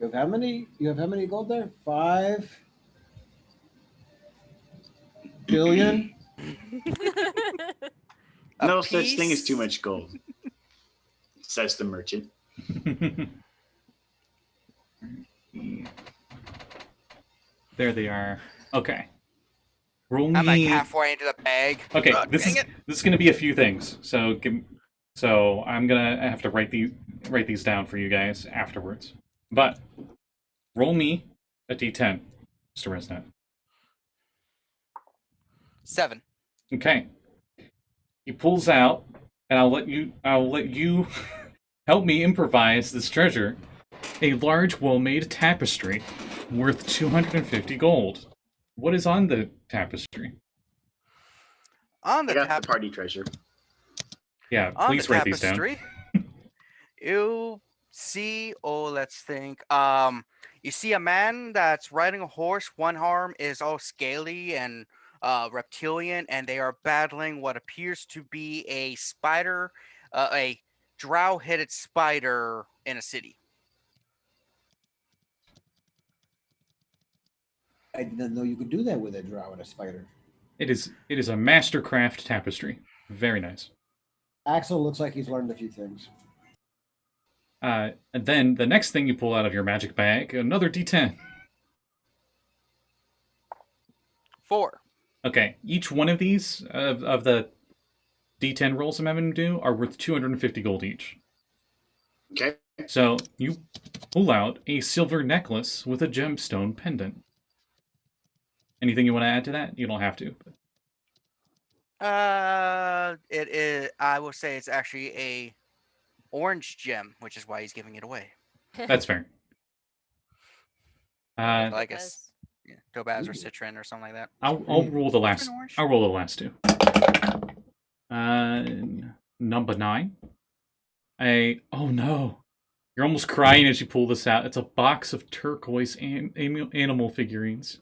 E: You have how many? You have how many gold there? 5 billion.
C: A
F: No such thing as
C: piece?
F: too much gold, says the merchant.
A: There they are. Okay. Roll me.
C: I'm like halfway into the bag.
A: Okay,
C: Oh,
A: this
C: dang
A: is going to be a few things. So I'm gonna have to write these down for you guys afterwards. But roll me a d10, Mr. Resnet.
C: 7.
A: Okay. He pulls out, and I'll let you help me improvise this treasure. A large, well-made tapestry worth 250 gold. What is on the tapestry?
C: On
F: I
C: the
F: got the party treasure.
A: Yeah,
C: on
A: please
C: the
A: write these down.
C: tapestry, you see. Oh, let's think. You see a man that's riding a horse. One arm is all scaly and reptilian, and they are battling what appears to be a spider, a drow-headed spider in a city.
E: I didn't know you could do that with a drow and a spider.
A: It is a mastercraft tapestry. Very nice.
E: Axel looks like he's learned a few things.
A: And then the next thing you pull out of your magic bag, another d10.
C: 4.
A: Okay, each one of these of the d10 rolls I'm having to do are worth 250 gold each.
F: Okay.
A: So you pull out a silver necklace with a gemstone pendant. Anything you want to add to that? You don't have to.
C: It is. I will say it's actually a orange gem, which is why he's giving it away.
A: That's fair.
C: Like a
B: Because-
C: topaz or citron or something like that.
A: I'll roll the last.
C: Citron orange?
A: I'll roll the last two. Number 9. Oh no, you're almost crying as you pull this out. It's a box of turquoise animal figurines.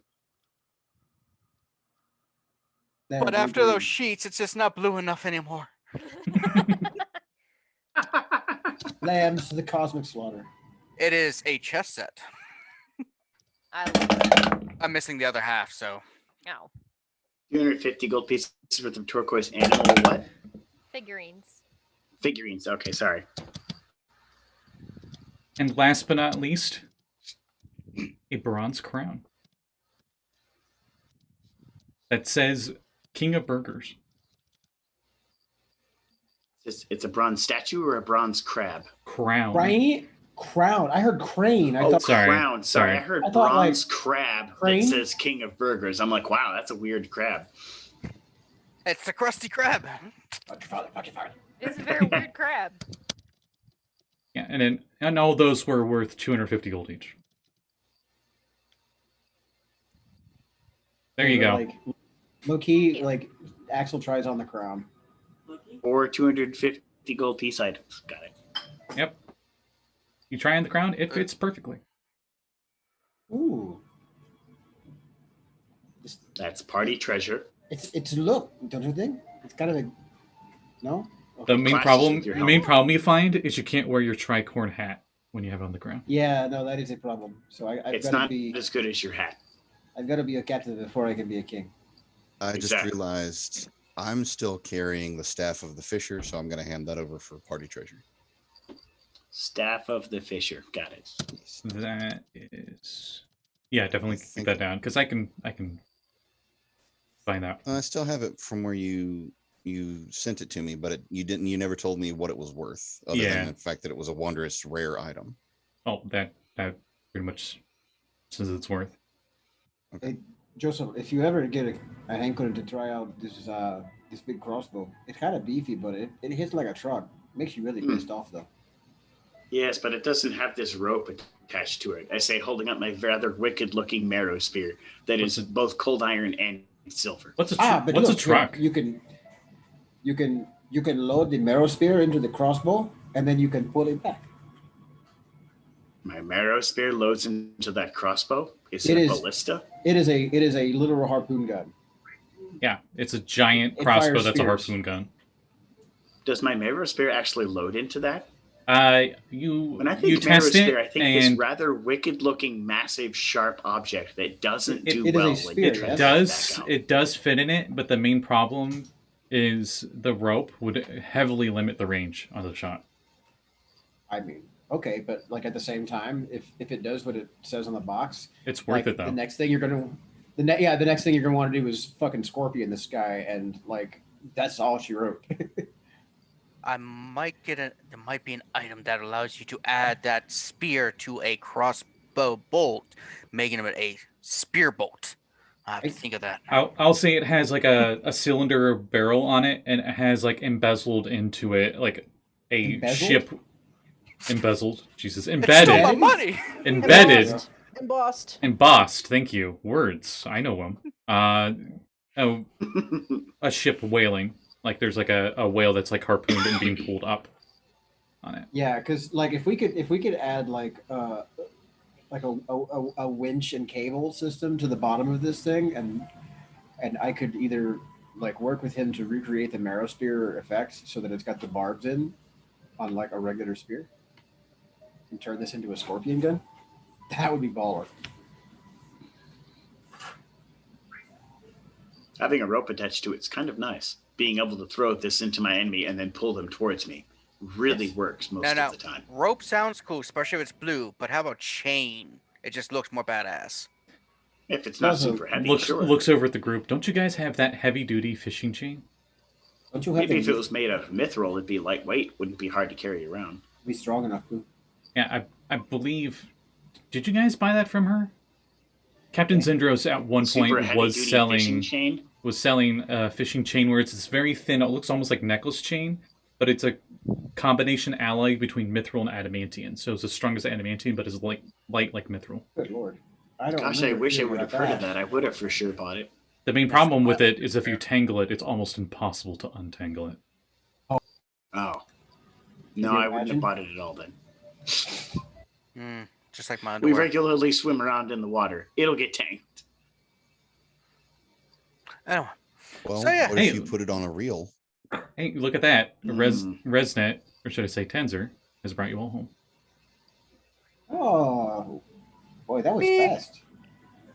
E: Then
C: But
E: we
C: after
E: can-
C: those sheets, it's just not blue enough anymore.
E: lambs to the cosmic slaughter.
C: It is a chess set.
B: I love it.
C: I'm missing the other half, so.
B: Oh,
F: 250 gold pieces worth of turquoise animal what?
B: figurines.
F: Figurines. Okay, sorry.
A: And last but not least, a bronze crown that says King of Burgers.
F: It's a bronze statue or a bronze crab?
A: Crown.
E: Crown. I heard crane. I
F: Oh,
E: thought
A: Sorry,
F: crown. Sorry,
A: sorry.
F: I heard
E: I thought, like,
F: bronze crab
E: crane?
F: that says King of Burgers. I'm like, wow, that's a weird crab.
C: It's the Krusty Krab.
B: It's a very weird crab.
A: Yeah, and all those were worth 250 gold each. There you go.
E: Like, low key, like Axel tries on the crown.
F: Or 250 gold piece items. Got it.
A: Yep. You try on the crown, it fits perfectly.
E: Ooh.
F: That's party treasure.
E: It's look, don't you think? It's kind of a no.
A: The
E: Okay.
A: main
F: Clashes
A: problem,
F: with your
A: the main
F: helmet.
A: problem you find is you can't wear your tricorn hat when you have it on the ground.
E: Yeah, no, that is a problem. So I've
F: It's
E: got to
F: not
E: be
F: as good as your hat.
E: I've got to be a captain before I can be a king.
D: I just
F: Exactly.
D: realized I'm still carrying the staff of the fisher, so I'm going to hand that over for party treasure.
F: Staff of the Fisher. Got it.
A: That is, yeah, definitely
D: I
A: keep
D: think-
A: that down because I can find out.
D: I still have it from where you sent it to me, but you never told me what it was worth, other
A: Yeah.
D: than the fact that it was a wondrous rare item.
A: Oh, that pretty much says it's worth.
E: Joseph, if you ever get a hankering to try out this big crossbow, it's kind of beefy, but it hits like a truck. Makes you really pissed off though.
F: Yes, but it doesn't have this rope attached to it. I say holding up my rather wicked-looking marrow spear that
A: What's
F: is
A: it-
F: both cold iron and silver.
A: What's a
E: But
A: what's
E: look,
A: a truck?
E: You can load the marrow spear into the crossbow, and then you can pull it back.
F: My marrow spear loads into that crossbow. Is
E: It
F: it a
E: is-
F: ballista?
E: It is a literal harpoon gun.
A: Yeah, it's a giant
E: It
A: crossbow
E: fires
A: that's a
E: spears.
A: harpoon gun.
F: Does my marrow spear actually load into that?
A: You
F: When I
A: you
F: think marrow
A: test it
F: spear, I think this
A: and
F: rather wicked-looking, massive, sharp object that doesn't
A: It-
F: do
E: it is a
F: well
E: spear,
F: when you
E: yes?
F: try
A: it does fit in it, but the main problem is the rope would heavily limit the range on the shot.
E: I mean, okay, but like at the same time, if it does what it says on the box,
A: It's worth
E: like,
A: it though.
E: the next thing you're gonna the next thing you're gonna want to do is fucking scorpion this guy, and like that's all she wrote.
C: I might get there might be an item that allows you to add that spear to a crossbow bolt, making it a spear bolt. I have to think of that.
A: I'll say it has like a cylinder barrel on it, and it has like embezzled into it like a
E: Embezzled?
A: ship. Embezzled, Jesus,
C: It's still
A: embedded,
C: my money.
A: embedded,
H: Embossed.
A: embossed. Thank you, words. I know them. Oh, a ship whaling. Like there's like a whale that's like harpooned and being pulled up on it.
E: Yeah, because like if we could add like a winch and cable system to the bottom of this thing, and I could either like work with him to recreate the marrow spear effect so that it's got the barbs in on like a regular spear, and turn this into a scorpion gun. That would be baller.
F: Having a rope attached to it's kind of nice. Being able to throw this into my enemy and then pull them towards me really
E: Yes.
F: works most
C: No.
F: of the time.
C: Rope sounds cool, especially if it's blue, but how about chain? It just looks more badass.
F: If it's not
E: Also,
F: super heavy,
A: Looks
F: sure.
A: looks over at the group. Don't you guys have that heavy duty fishing chain?
E: Don't you have
F: Maybe
E: to
F: if it was made of mithril, it'd be lightweight. Wouldn't be hard to carry around.
E: be strong enough? Boo?
A: Yeah, I believe. Did you guys buy that from her? Captain Zindros at one point
F: Super heavy-duty fishing chain.
A: was selling a fishing chain where it's this very thin. It looks almost like necklace chain, but it's a combination alloy between mithril and adamantium. So it's as strong as adamantium, but is light like mithril.
E: Good lord. I don't.
F: Gosh, I
E: remember
F: wish I
E: hearing
F: would have
E: about
F: heard of that. I would have for sure bought it.
A: The main problem with it is if you tangle it, it's almost impossible to untangle it.
F: Oh. No,
E: you
F: I wouldn't
E: imagine?
F: have bought it at all then.
C: Just like my
F: We
C: underwear.
F: regularly swim around in the water. It'll get tanked.
C: Anyway,
D: Well,
C: So, yeah.
D: what if
A: Hey.
D: you put it on a reel?
A: Hey, look at that.
F: Mm.
A: Resnet, or should I say Tenzer, has brought you all home.
E: Oh, boy, that was
C: Beep.
E: fast.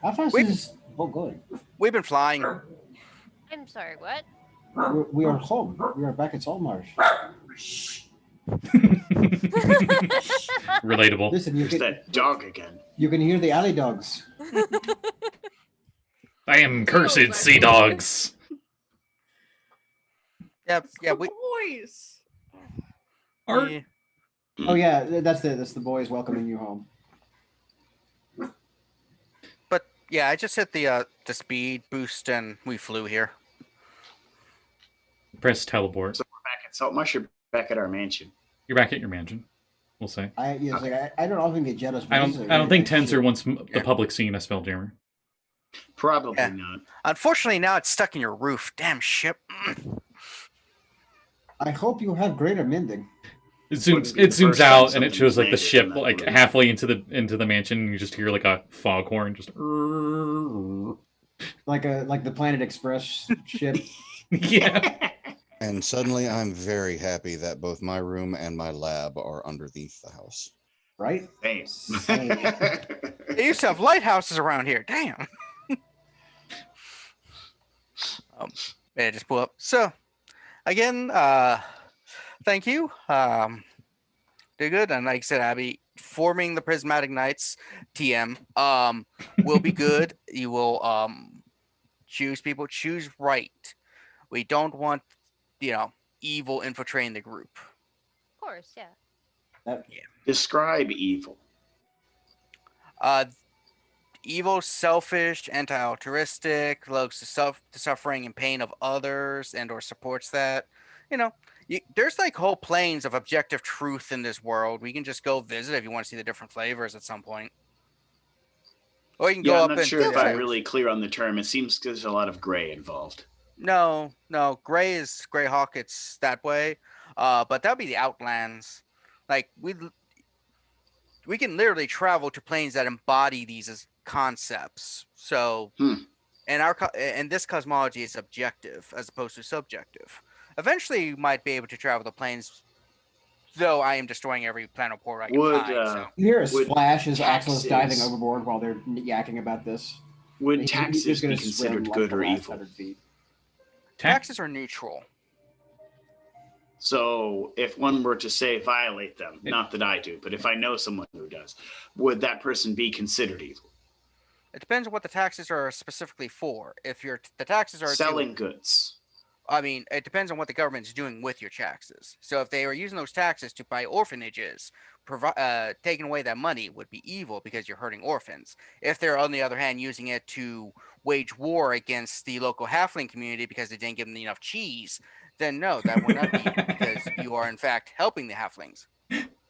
E: How fast
C: Wait.
E: is? Oh, good.
C: We've been flying.
B: I'm sorry, what?
E: We are home. We are back at Saltmarsh.
A: Relatable.
E: Listen,
F: There's that dog again.
E: you can hear the alley dogs.
A: I am cursed sea dogs.
C: Yeah,
G: The
C: we.
G: boys.
A: Art.
C: Yeah.
E: Oh yeah, that's the boys welcoming you home.
C: But yeah, I just hit the speed boost and we flew here.
A: Press teleport.
F: So we're back at Saltmarsh or back at our mansion?
A: You're back at your mansion. We'll say.
E: I don't often get jealous.
A: I don't think Tenzer wants the
C: Yeah.
A: public seeing a Spelljammer.
F: Probably
C: Yeah.
F: not.
C: Unfortunately, now it's stuck in your roof. Damn ship.
E: I hope you have greater mending.
A: It zooms.
F: Wouldn't be
A: It
F: the
A: zooms
F: first time
A: out, and it
F: something's
A: shows like the
F: landed
A: ship
F: on that
A: like
F: roof.
A: halfway into the mansion, and you just hear like a foghorn, just.
E: Like the Planet Express ship.
A: Yeah.
D: And suddenly I'm very happy that both my room and my lab are underneath the house.
E: Right?
F: Same.
E: Same.
C: They used to have lighthouses around here. Damn. Yeah, just pull up. So, again, thank you. Do good. And like I said, I'll be forming the Prismatic Knights TM. Will be good. You will choose people. Choose right. We don't want, evil infiltrating the group.
B: Of course, yeah.
F: Describe evil.
C: Evil, selfish, anti-altruistic, looks to suffering and pain of others, and/or supports that. There's like whole planes of objective truth in this world. We can just go visit if you want to see the different flavors at some point. Or you can
F: Yeah,
C: go
F: I'm
C: up
F: not
C: and
F: sure if
C: yeah.
F: I'm really clear on the term. It seems there's a lot of gray involved.
C: No, gray is Greyhawk. It's that way. But that'd be the Outlands. Like we can literally travel to planes that embody these as concepts. So, and this cosmology is objective as opposed to subjective. Eventually, you might be able to travel the planes, though I am destroying every planet port I can find. So.
E: You hear a
F: Would
E: splash as Axel is diving
F: taxes-
E: overboard while they're yakking about this.
F: Would
E: He's
F: taxes
E: just gonna
F: be considered
E: swim,
F: good
E: the
F: or
E: last
F: evil?
E: 100 feet.
C: Taxes are neutral.
F: So if one were to say violate them, not that I do, but if I know someone who does, would that person be considered evil?
C: It depends on what the taxes are specifically for. If the taxes are
F: Selling goods.
C: I mean, it depends on what the government's doing with your taxes. So if they are using those taxes to buy orphanages, taking away that money would be evil because you're hurting orphans. If they're, on the other hand, using it to wage war against the local halfling community because they didn't give them enough cheese, then no, that would not be evil because you are, in fact, helping the halflings.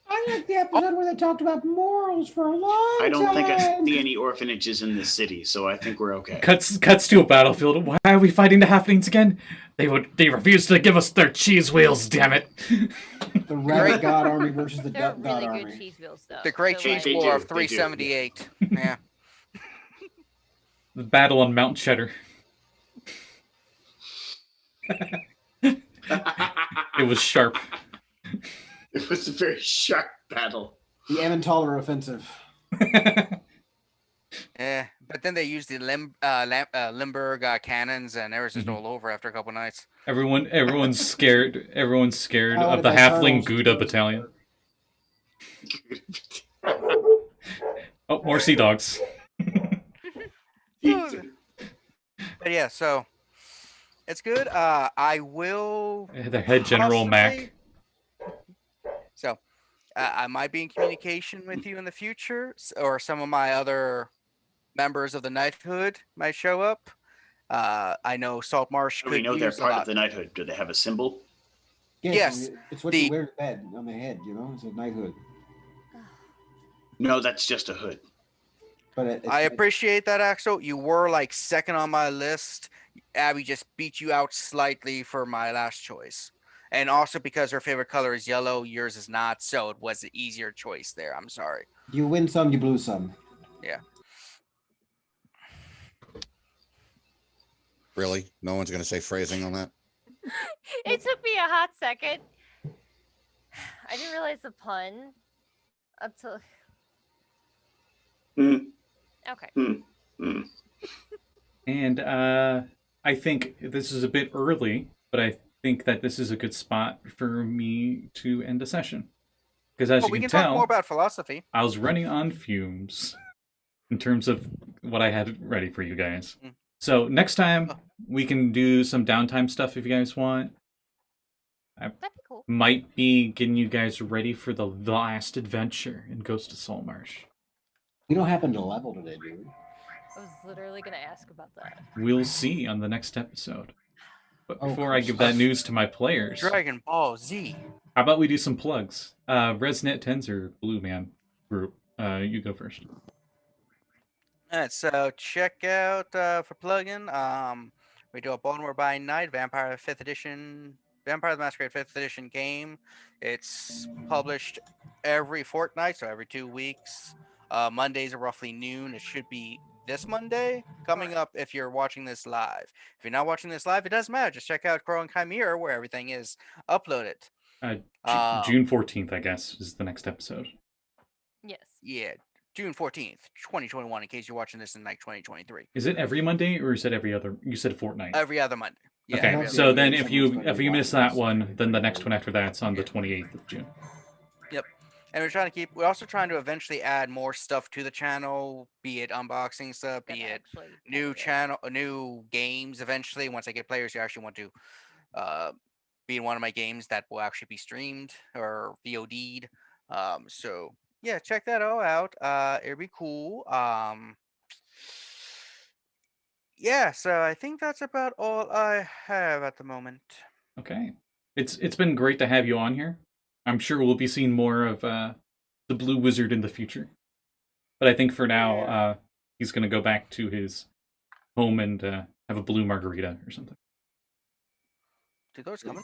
E: I like the episode where they talked about morals for a long
F: I don't think I
E: time.
F: see any orphanages in this city, so I think we're okay.
A: Cuts to a battlefield. Why are we fighting the halflings again? They refused to give us their cheese wheels. Damn it!
E: The Red God Army versus the
B: They're
E: Duck God
B: really good
E: Army.
B: cheese wheels, though.
C: The Great
B: So,
C: Cheese
F: They
C: War
F: do,
C: of
F: they do,
C: 378. Yeah.
A: The battle on Mount Cheddar. It was sharp.
F: It was a very sharp battle.
E: The Emmentaler offensive.
C: Yeah, but then they used the Limburg cannons, and there was just all over after a couple nights.
A: Everyone's scared. Everyone's scared
E: How
A: of the
E: did my
A: halfling
E: turtles
A: Gouda
E: do?
A: battalion. Oh, more sea dogs.
C: But yeah, so it's good. I will.
A: The head General Mac.
C: possibly- So, I might be in communication with you in the future, or some of my other members of the knighthood might show up. I know Saltmarsh
F: Do
C: could
F: we know they're
C: use a
F: part
C: lot.
F: of the knighthood? Do they have a symbol?
C: Yes,
E: It's what
C: the-
E: you wear to bed on the head, It's a knighthood.
F: No, that's just a hood.
E: But
C: I appreciate that, Axel. You were like second on my list. Abby just beat you out slightly for my last choice. And also because her favorite color is yellow, yours is not, so it was an easier choice there. I'm sorry.
E: You win some, you lose some.
C: Yeah.
D: Really? No one's going to say phrasing on that?
B: It took me a hot second. I didn't realize the pun until.
F: Mm,
B: Okay.
F: mm, mm.
A: And I think this is a bit early, but I think that this is a good spot for me to end the session. Because as
C: Well,
A: you
C: we
A: can
C: can talk
A: tell,
C: more about philosophy.
A: I was running on fumes in terms of what I had ready for you guys.
C: Mm.
A: So next time we can do some downtime stuff if you guys want.
B: That'd be cool.
A: Might be getting you guys ready for the last adventure in Ghost of Saltmarsh.
E: We don't happen to level today, do we?
B: I was literally gonna ask about that.
A: We'll see on the next episode. But
E: Oh,
A: before I give that
E: Christ.
A: news to my players,
C: Dragon Ball Z.
A: how about we do some plugs? ResNet Tensor Blue Man group. You go first.
C: Alright, so check out for plugin. We do a Baltimore by Night Vampire 5th Edition, Vampire the Masquerade 5th Edition game. It's published every fortnight, so every 2 weeks. Mondays are roughly noon. It should be this Monday coming up if you're watching this live. If you're not watching this live, it doesn't matter. Just check out Crow and Chimera where everything is uploaded.
A: June 14th, I guess, is the next episode.
B: Yes.
C: Yeah, June 14th, 2021, in case you're watching this in like 2023.
A: Is it every Monday or is it every other? You said fortnight.
C: Every other Monday. Yeah,
A: Okay,
C: every
A: so
C: other
A: then
C: Monday.
A: if you miss that one, then the next one after that's on the 28th of June.
C: Yep. And we're also trying to eventually add more stuff to the channel, be it unboxing stuff, be it new games eventually. Once I get players who actually want to be in one of my games that will actually be streamed or VOD'd. So yeah, check that all out. It'll be cool. Yeah, so I think that's about all I have at the moment.
A: Okay. It's been great to have you on here. I'm sure we'll be seeing more of the Blue Wizard in the future. But I think for now, he's going to go back to his home and have a blue margarita or something.
C: Do those come in?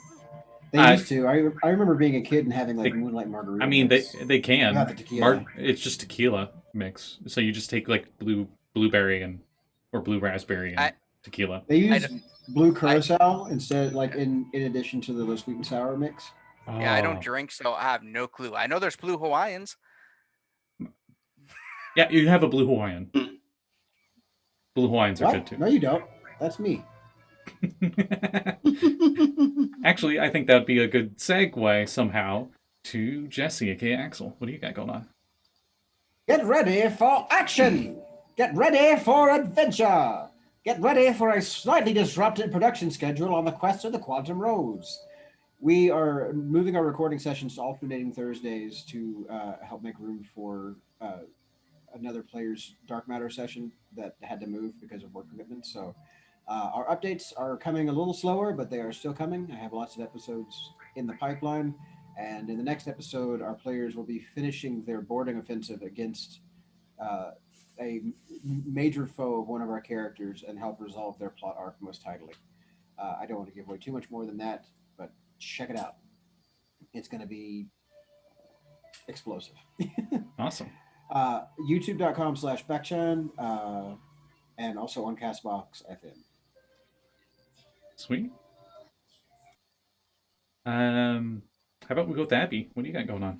E: They used to. I remember being a kid and having like moonlight margarita.
A: I mean,
E: mix.
A: they can.
E: Not the tequila.
A: It's just tequila mix. So you just take like blueberry or blue raspberry and tequila.
E: They use blue curacao instead, like in addition to the sweet and sour mix.
C: Yeah, I don't drink, so I have no clue. I know there's blue Hawaiians.
A: Yeah, you have a blue Hawaiian. Blue Hawaiians are good too.
E: No, you don't. That's me.
A: Actually, I think that'd be a good segue somehow to Jesse, aka Axel. What do you got going on?
E: Get ready for action! Get ready for adventure! Get ready for a slightly disrupted production schedule on the quest of the Quantum Rose. We are moving our recording sessions to alternating Thursdays to help make room for another player's Dark Matter session that had to move because of work commitments. So our updates are coming a little slower, but they are still coming. I have lots of episodes in the pipeline. And in the next episode, our players will be finishing their boarding offensive against a major foe of one of our characters and help resolve their plot arc most tidily. I don't want to give away too much more than that, but check it out. It's going to be explosive.
A: Awesome.
E: YouTube.com/Backchan and also on Castbox FM.
A: Sweet. How about we go with Abby? What do you got going on?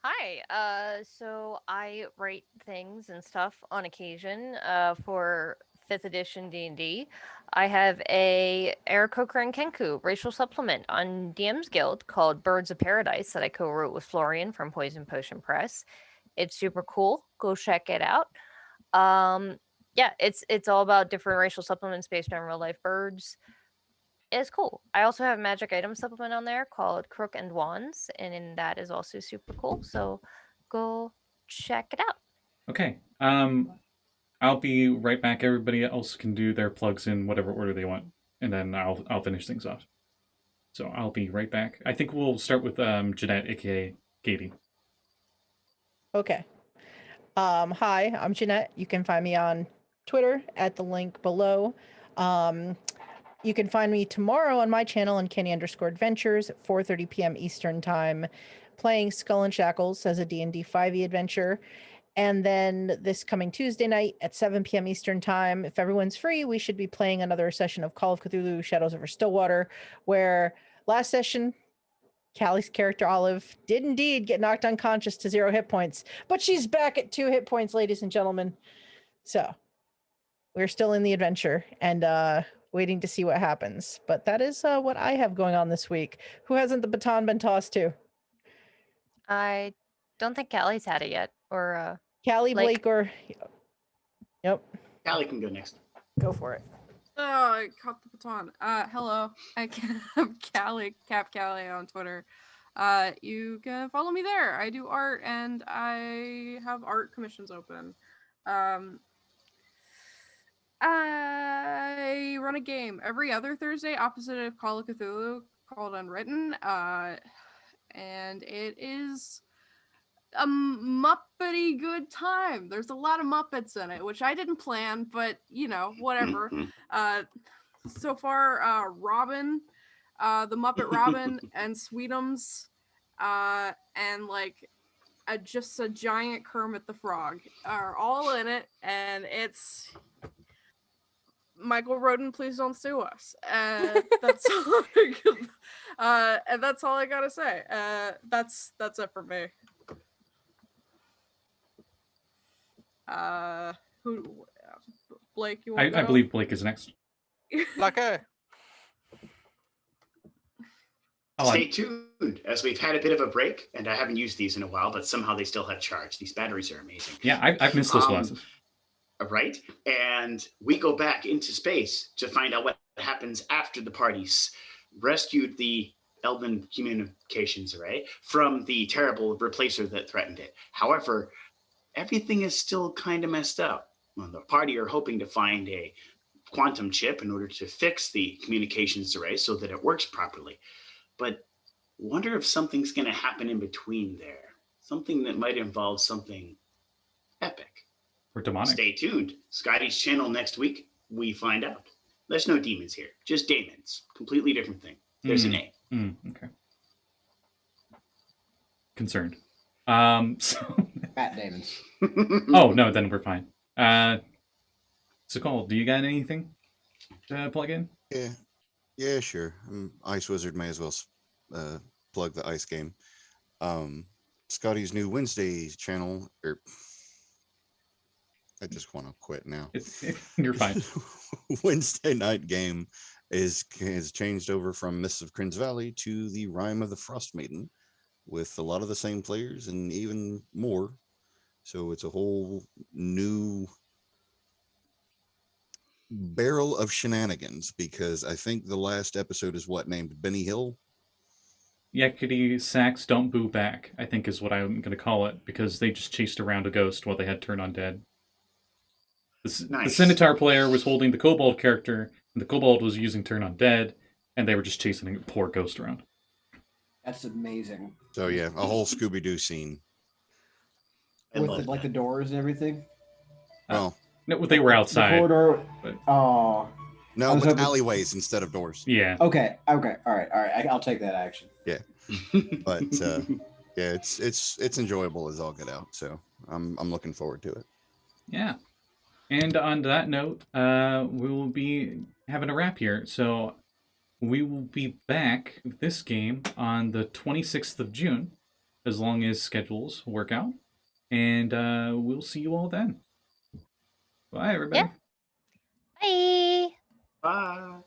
B: Hi. So I write things and stuff on occasion for 5th edition D&D. I have a Aarakocra Kenku racial supplement on DM's Guild called Birds of Paradise that I co-wrote with Florian from Poison Potion Press. It's super cool. Go check it out. Yeah, it's all about different racial supplements based on real life birds. It's cool. I also have a magic item supplement on there called Crook and Wands, and that is also super cool. So go check it out.
A: Okay. I'll be right back. Everybody else can do their plugs in whatever order they want, and then I'll finish things off. So I'll be right back. I think we'll start with Jeanette, aka Katie.
H: Okay. Hi, I'm Jeanette. You can find me on Twitter at the link below. You can find me tomorrow on my channel on Kenny_Adventures at 4:30 p.m. Eastern Time, playing Skull and Shackles as a D&D 5e adventure. And then this coming Tuesday night at 7 p.m. Eastern Time, if everyone's free, we should be playing another session of Call of Cthulhu Shadows over Stillwater, where last session, Callie's character Olive did indeed get knocked unconscious to 0 hit points, but she's back at 2 hit points, ladies and gentlemen. So we're still in the adventure and waiting to see what happens. But that is what I have going on this week. Who hasn't the baton been tossed to?
B: I don't think Callie's had it yet. Or
H: Callie, Blake, or... Yep,
F: Callie can go next.
H: go for it.
G: Oh, I caught the baton. Hello. I'm Callie, Cap Callie on Twitter. You can follow me there. I do art and I have art commissions open. I run a game every other Thursday opposite of Call of Cthulhu called Unwritten. And it is a muppety good time. There's a lot of Muppets in it, which I didn't plan, but you know, whatever. So far, Robin, the Muppet Robin, and Sweetums, and like just a giant Kermit the Frog are all in it, and it's Michael Roden. Please don't sue us. That's all. And that's all I gotta say. That's it for me. Who? Blake, you want?
A: I believe Blake is next.
C: Lucky.
F: Stay tuned, as we've had a bit of a break, and I haven't used these in a while, but somehow they still have charge. These batteries are amazing.
A: Yeah, I've missed those glasses.
F: Right? And we go back into space to find out what happens after the parties rescued the Elven communications array from the terrible replacer that threatened it. However, everything is still kind of messed up. Well, the party are hoping to find a quantum chip in order to fix the communications array so that it works properly. But wonder if something's going to happen in between there. Something that might involve something epic.
A: Or demonic.
F: Stay tuned. Scotty's channel next week, we find out. There's no demons here, just daemons. Completely different thing. There's an A.
A: Okay. Concerned. So...
E: Fat Damons.
A: Oh, no, then we're fine. Sekald, do you got anything to plug in?
D: Yeah, sure. Ice Wizard may as well plug the ice game. Scotty's new Wednesday channel, I just want to quit now.
A: You're fine.
D: Wednesday night game is changed over from Mists of Kryn's Valley to the Rime of the Frost Maiden, with a lot of the same players and even more. So it's a whole new barrel of shenanigans, because I think the last episode is named Benny Hill.
A: Yakety Sax Don't Boo Back, I think is what I'm going to call it, because they just chased around a ghost while they had Turn Undead. The Centaur player was holding the Kobold character, and the Kobold was using Turn Undead, and they were just chasing a poor ghost around.
E: That's amazing.
D: So yeah, a whole Scooby-Doo scene.
E: With the doors and everything?
D: Well,
A: no, they were outside.
E: The corridor.
A: But...
E: Oh.
D: No, with alleyways instead of doors.
A: Yeah.
E: Okay. All right. I'll take that action.
D: Yeah. But yeah, it's enjoyable as all get out. So I'm looking forward to it.
A: Yeah. And on that note, we will be having a wrap here. So we will be back with this game on the 26th of June, as long as schedules work out. And we'll see you all then. Bye, everybody.
B: Yeah. Bye.
F: Bye.